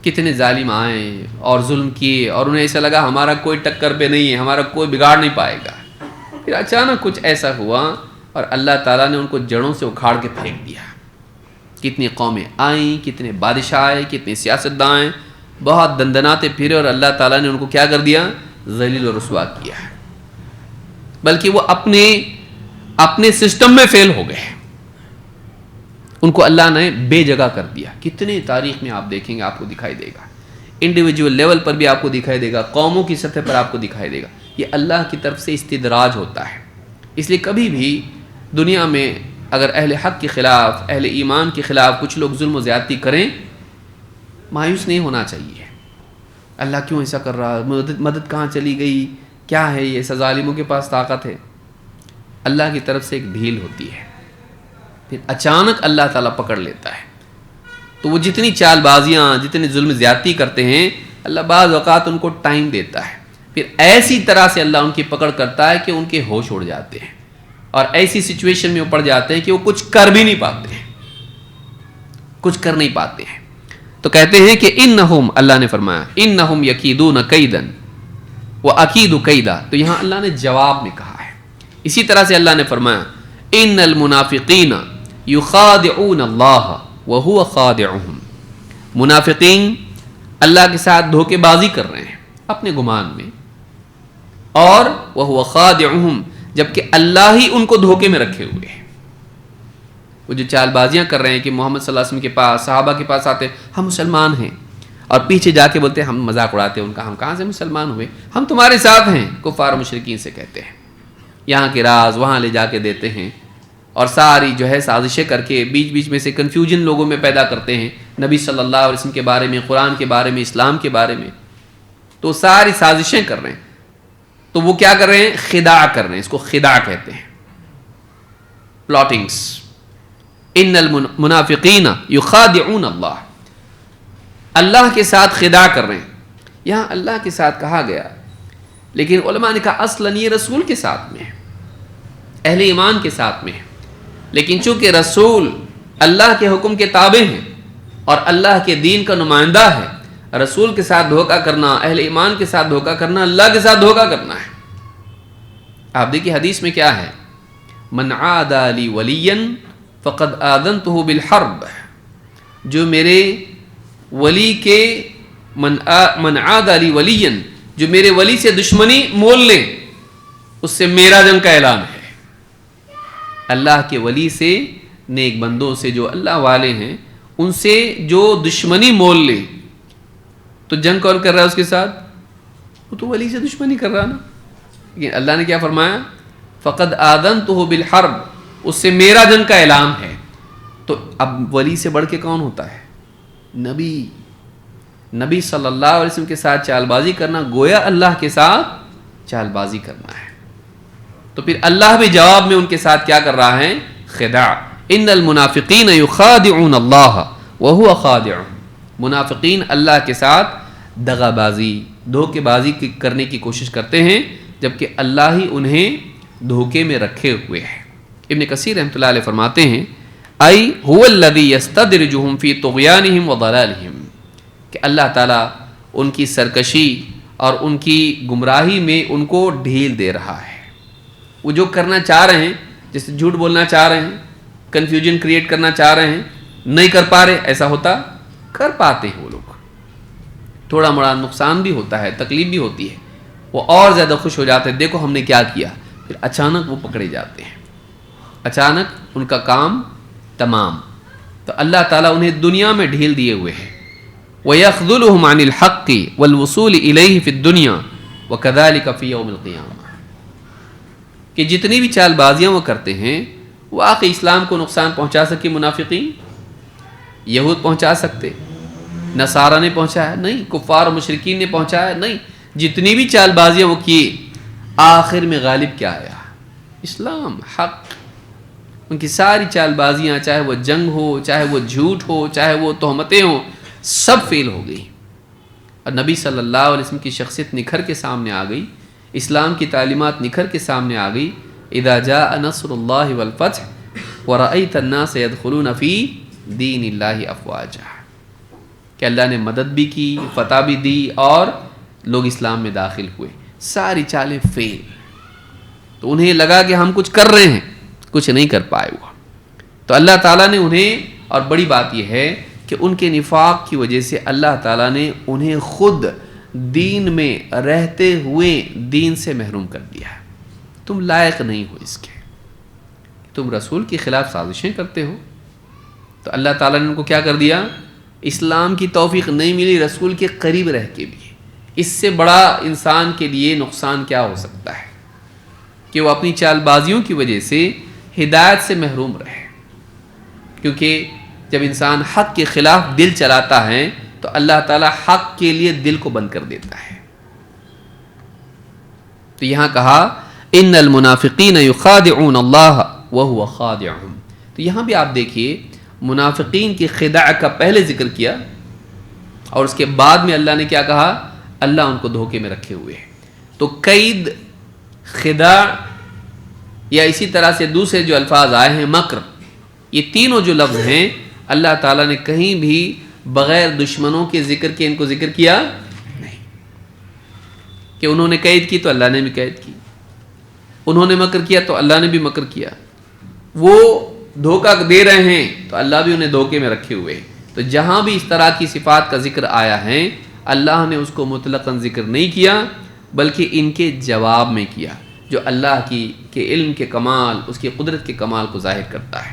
کتنے ظالم آئے اور ظلم کیے اور انہیں ایسا لگا ہمارا کوئی ٹکر پہ نہیں ہے، ہمارا کوئی بگاڑ نہیں پائے گا۔ پھر اچانک کچھ ایسا ہوا اور اللہ تعالیٰ نے ان کو جڑوں سے اکھاڑ کے پھینک دیا۔ کتنی قومیں آئیں، کتنے بادشاہ آئے، کتنے سیاستداں آئے، بہت دندناتے پھرے، اور اللہ تعالیٰ نے ان کو کیا کر دیا؟ ذلیل و رسوا کیا ہے، بلکہ وہ اپنے سسٹم میں فیل ہو گئے، ان کو اللہ نے بے جگہ کر دیا۔ کتنے تاریخ میں آپ دیکھیں گے، آپ کو دکھائی دے گا، انڈیویجول لیول پر بھی آپ کو دکھائی دے گا، قوموں کی سطح پر آپ کو دکھائی دے گا۔ یہ اللہ کی طرف سے استدراج ہوتا ہے۔ اس لیے کبھی بھی دنیا میں اگر اہل حق کے خلاف، اہل ایمان کے خلاف کچھ لوگ ظلم و زیادتی کریں، مایوس نہیں ہونا چاہیے۔ اللہ کیوں ایسا کر رہا، مدد کہاں چلی گئی، کیا ہے یہ، ایسا ظالموں کے پاس طاقت ہے؟ اللہ کی طرف سے ایک ڈھیل ہوتی ہے، پھر اچانک اللہ تعالیٰ پکڑ لیتا ہے۔ تو وہ جتنی چال بازیاں، جتنے ظلم زیادتی کرتے ہیں، اللہ بعض اوقات ان کو ٹائم دیتا ہے، پھر ایسی طرح سے اللہ ان کی پکڑ کرتا ہے کہ ان کے ہوش اڑ جاتے ہیں، اور ایسی سچویشن میں وہ پڑ جاتے ہیں کہ وہ کچھ کر بھی نہیں پاتے ہیں، کچھ کر نہیں پاتے ہیں۔ تو کہتے ہیں کہ انہم، اللہ نے فرمایا انہم یکیدون کیدن واکید کیدا، تو یہاں اللہ نے جواب میں کہا ہے۔ اسی طرح سے اللہ نے فرمایا ان المنافقین یخادعون اللہ وہو خادعہم، منافقین اللہ کے ساتھ دھوکے بازی کر رہے ہیں اپنے گمان میں، اور وہو خادعہم، جبکہ اللہ ہی ان کو دھوکے میں رکھے ہوئے ہیں۔ وہ جو چال بازیاں کر رہے ہیں کہ محمد صلی اللہ علیہ وسلم کے پاس، صحابہ کے پاس آتے ہیں، ہم مسلمان ہیں، اور پیچھے جا کے بولتے ہیں، ہم مذاق اڑاتے ہیں ان کا، ہم کہاں سے مسلمان ہوئے، ہم تمہارے ساتھ ہیں، کفار و مشرکین سے کہتے ہیں، یہاں کے راز وہاں لے جا کے دیتے ہیں، اور ساری جو ہے سازشیں کر کے بیچ بیچ میں سے کنفیوژن لوگوں میں پیدا کرتے ہیں نبی صلی اللہ علیہ وسلم کے بارے میں، قرآن کے بارے میں، اسلام کے بارے میں، تو ساری سازشیں کر رہے ہیں۔ تو وہ کیا کر رہے ہیں؟ خداع کر رہے ہیں، اس کو خداع کہتے ہیں، پلاٹنگس۔ ان المنافقین یخادعون اللہ، اللہ کے ساتھ خداع کر رہے ہیں. یہاں اللہ کے ساتھ کہا گیا، لیکن علماء نے کہا اصلاً یہ رسول کے ساتھ میں ہے، اہل ایمان کے ساتھ میں ہے، لیکن چونکہ رسول اللہ کے حکم کے تابع ہیں اور اللہ کے دین کا نمائندہ ہے، رسول کے ساتھ دھوکہ کرنا، اہل ایمان کے ساتھ دھوکہ کرنا، اللہ کے ساتھ دھوکہ کرنا ہے. آپ دیکھیے حدیث میں کیا ہے، من عادى لي وليا فقد آذنته بالحرب، جو میرے ولی کے من عادى لي وليا، جو میرے ولی سے دشمنی مول لے اس سے میرا جنگ کا اعلان ہے. اللہ کے ولی سے، نیک بندوں سے جو اللہ والے ہیں، ان سے جو دشمنی مول لے، تو جنگ کون کر رہا ہے اس کے ساتھ؟ وہ تو ولی سے دشمنی کر رہا نا. لیکن اللہ نے کیا فرمایا؟ فقد آذنتہ بالحرب، اس سے میرا جنگ کا اعلان ہے. تو اب ولی سے بڑھ کے کون ہوتا ہے؟ نبی صلی اللہ علیہ وسلم کے ساتھ چال بازی کرنا گویا اللہ کے ساتھ چال بازی کرنا ہے. تو پھر اللہ بھی جواب میں ان کے ساتھ کیا کر رہا ہے؟ خداع. ان المنافقین یخادعون اللہ وہو خادعهم، منافقین اللہ کے ساتھ دغا بازی، دھوکے بازی کرنے کی کوشش کرتے ہیں، جبکہ اللہ ہی انہیں دھوکے میں رکھے ہوئے ہے. ابن کثیر رحمۃ اللہ علیہ فرماتے ہیں ای هو الذی یستدرجهم فی طغیانهم وضلالهم، کہ اللہ تعالیٰ ان کی سرکشی اور ان کی گمراہی میں ان کو ڈھیل دے رہا ہے. وہ جو کرنا چاہ رہے ہیں، جیسے جھوٹ بولنا چاہ رہے ہیں، کنفیوژن کریٹ کرنا چاہ رہے ہیں، نہیں کر پا رہے، ایسا ہوتا کر پاتے ہیں وہ لوگ. تھوڑا موڑا نقصان بھی ہوتا ہے، تکلیف بھی ہوتی ہے، وہ اور زیادہ خوش ہو جاتے ہیں، دیکھو ہم نے کیا کیا. پھر اچانک وہ پکڑے جاتے ہیں، اچانک ان کا کام تمام. تو اللہ تعالیٰ انہیں دنیا میں ڈھیل دیے ہوئے ہیں. وَيَخْذُلُهُمْ عَنِ الْحَقِّ وَالْوُصُولِ إِلَيْهِ فِي الدُّنْيَا وَكَذَلِكَ فِي يَوْمِ الْقِيَامَةِ، کہ جتنی بھی چال بازیاں وہ کرتے ہیں، وہ آخر اسلام کو نقصان پہنچا سکے. منافقین یہود پہنچا سکتے، نصارہ نے پہنچایا نہیں، کفار و مشرکین نے پہنچایا نہیں. جتنی بھی چال بازیاں وہ کیے، آخر میں غالب کیا آیا؟ اسلام، حق. ان کی ساری چال بازیاں، چاہے وہ جنگ ہو، چاہے وہ جھوٹ ہو، چاہے وہ تہمتیں ہوں، سب فیل ہو گئی. اور نبی صلی اللہ علیہ وسلم کی شخصیت نکھر کے سامنے آ گئی، اسلام کی تعلیمات نکھر کے سامنے آ گئی. اذا جاء نصر اللہ والفتح ورأیت الناس يدخلون فی دین اللہ افواجا، کہ اللہ نے مدد بھی کی، فتح بھی دی، اور لوگ اسلام میں داخل ہوئے. ساری چالیں فیل. تو انہیں لگا کہ ہم کچھ کر رہے ہیں، کچھ نہیں کر پائے وہ. تو اللہ تعالیٰ نے انہیں، اور بڑی بات یہ ہے کہ ان کے نفاق کی وجہ سے اللہ تعالیٰ نے انہیں خود دین میں رہتے ہوئے دین سے محروم کر دیا. تم لائق نہیں ہو اس کے، تم رسول کے خلاف سازشیں کرتے ہو. تو اللہ تعالیٰ نے ان کو کیا کر دیا؟ اسلام کی توفیق نہیں ملی رسول کے قریب رہ کے بھی. اس سے بڑا انسان کے لیے نقصان کیا ہو سکتا ہے کہ وہ اپنی چال بازیوں کی وجہ سے ہدایت سے محروم رہے. کیونکہ جب انسان حق کے خلاف دل چلاتا ہے تو اللہ تعالیٰ حق کے لیے دل کو بند کر دیتا ہے. تو یہاں کہا ان المنافقین یخادعون اللہ وہو خادعهم. تو یہاں بھی آپ دیکھیے منافقین کی خداع کا پہلے ذکر کیا، اور اس کے بعد میں اللہ نے کیا کہا؟ اللہ ان کو دھوکے میں رکھے ہوئے ہیں. تو قید، خداع، یا اسی طرح سے دوسرے جو الفاظ آئے ہیں مکر، یہ تینوں جو لفظ ہیں اللہ تعالیٰ نے کہیں بھی بغیر دشمنوں کے ذکر کے ان کو ذکر کیا نہیں. کہ انہوں نے قید کی تو اللہ نے بھی قید کی، انہوں نے مکر کیا تو اللہ نے بھی مکر کیا. وہ دھوکہ دے رہے ہیں تو اللہ بھی انہیں دھوکے میں رکھے ہوئے. تو جہاں بھی اس طرح کی صفات کا ذکر آیا ہے، اللہ نے اس کو مطلقاً ذکر نہیں کیا، بلکہ ان کے جواب میں کیا، جو اللہ کے علم کے کمال، اس کی قدرت کے کمال کو ظاہر کرتا ہے.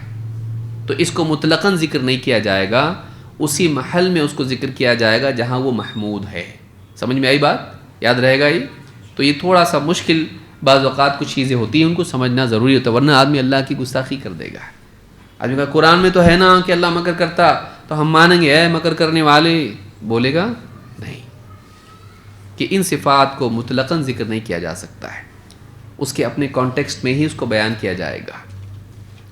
تو اس کو مطلقاً ذکر نہیں کیا جائے گا، اسی محل میں اس کو ذکر کیا جائے گا جہاں وہ محمود ہے. سمجھ میں آئی بات؟ یاد رہے گا یہ؟ تو یہ تھوڑا سا مشکل بعض اوقات کچھ چیزیں ہوتی ہیں، ان کو سمجھنا ضروری ہوتا ہے، ورنہ آدمی اللہ کی گستاخی کر دے گا. آدمی کا قرآن میں تو ہے نا کہ اللہ مکر کرتا، تو ہم مانیں گے اے مکر کرنے والے، بولے گا نہیں. کہ ان صفات کو مطلقاً ذکر نہیں کیا جا سکتا ہے، اس کے اپنے کانٹیکسٹ میں ہی اس کو بیان کیا جائے گا.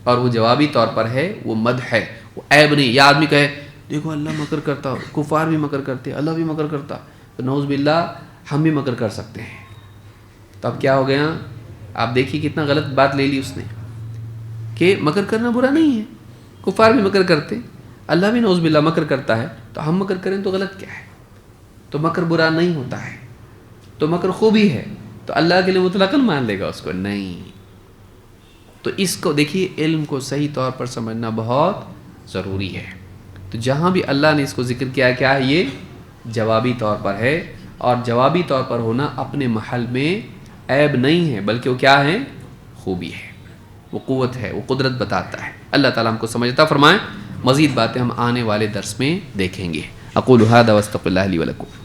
اور وہ جوابی طور پر ہے، وہ مدح ہے، وہ عیب نہیں۔ یا آدمی کہے دیکھو اللہ مکر کرتا، کفار بھی مکر کرتے، اللہ بھی مکر کرتا، تو نعوذ باللہ ہم بھی مکر کر سکتے ہیں۔ تو اب کیا ہو گیا؟ آپ دیکھیے کتنا غلط بات لے لی اس نے، کہ مکر کرنا برا نہیں ہے، کفار بھی مکر کرتے، اللہ بھی نعوذ باللہ مکر کرتا ہے، تو ہم مکر کریں تو غلط کیا ہے؟ تو مکر برا نہیں ہوتا ہے، تو مکر خوبی ہے، تو اللہ کے لیے مطلقاً مان لے گا اس کو؟ نہیں۔ تو اس کو دیکھیے، علم کو صحیح طور پر سمجھنا بہت ضروری ہے۔ تو جہاں بھی اللہ نے اس کو ذکر کیا، کیا ہے؟ یہ جوابی طور پر ہے، اور جوابی طور پر ہونا اپنے محل میں عیب نہیں ہے، بلکہ وہ کیا ہے؟ خوبی ہے، وہ قوت ہے، وہ قدرت بتاتا ہے۔ اللہ تعالیٰ ہم کو سمجھتا فرمائیں۔ مزید باتیں ہم آنے والے درس میں دیکھیں گے۔ اقول ھذا واستغفر اللہ لی ولکم۔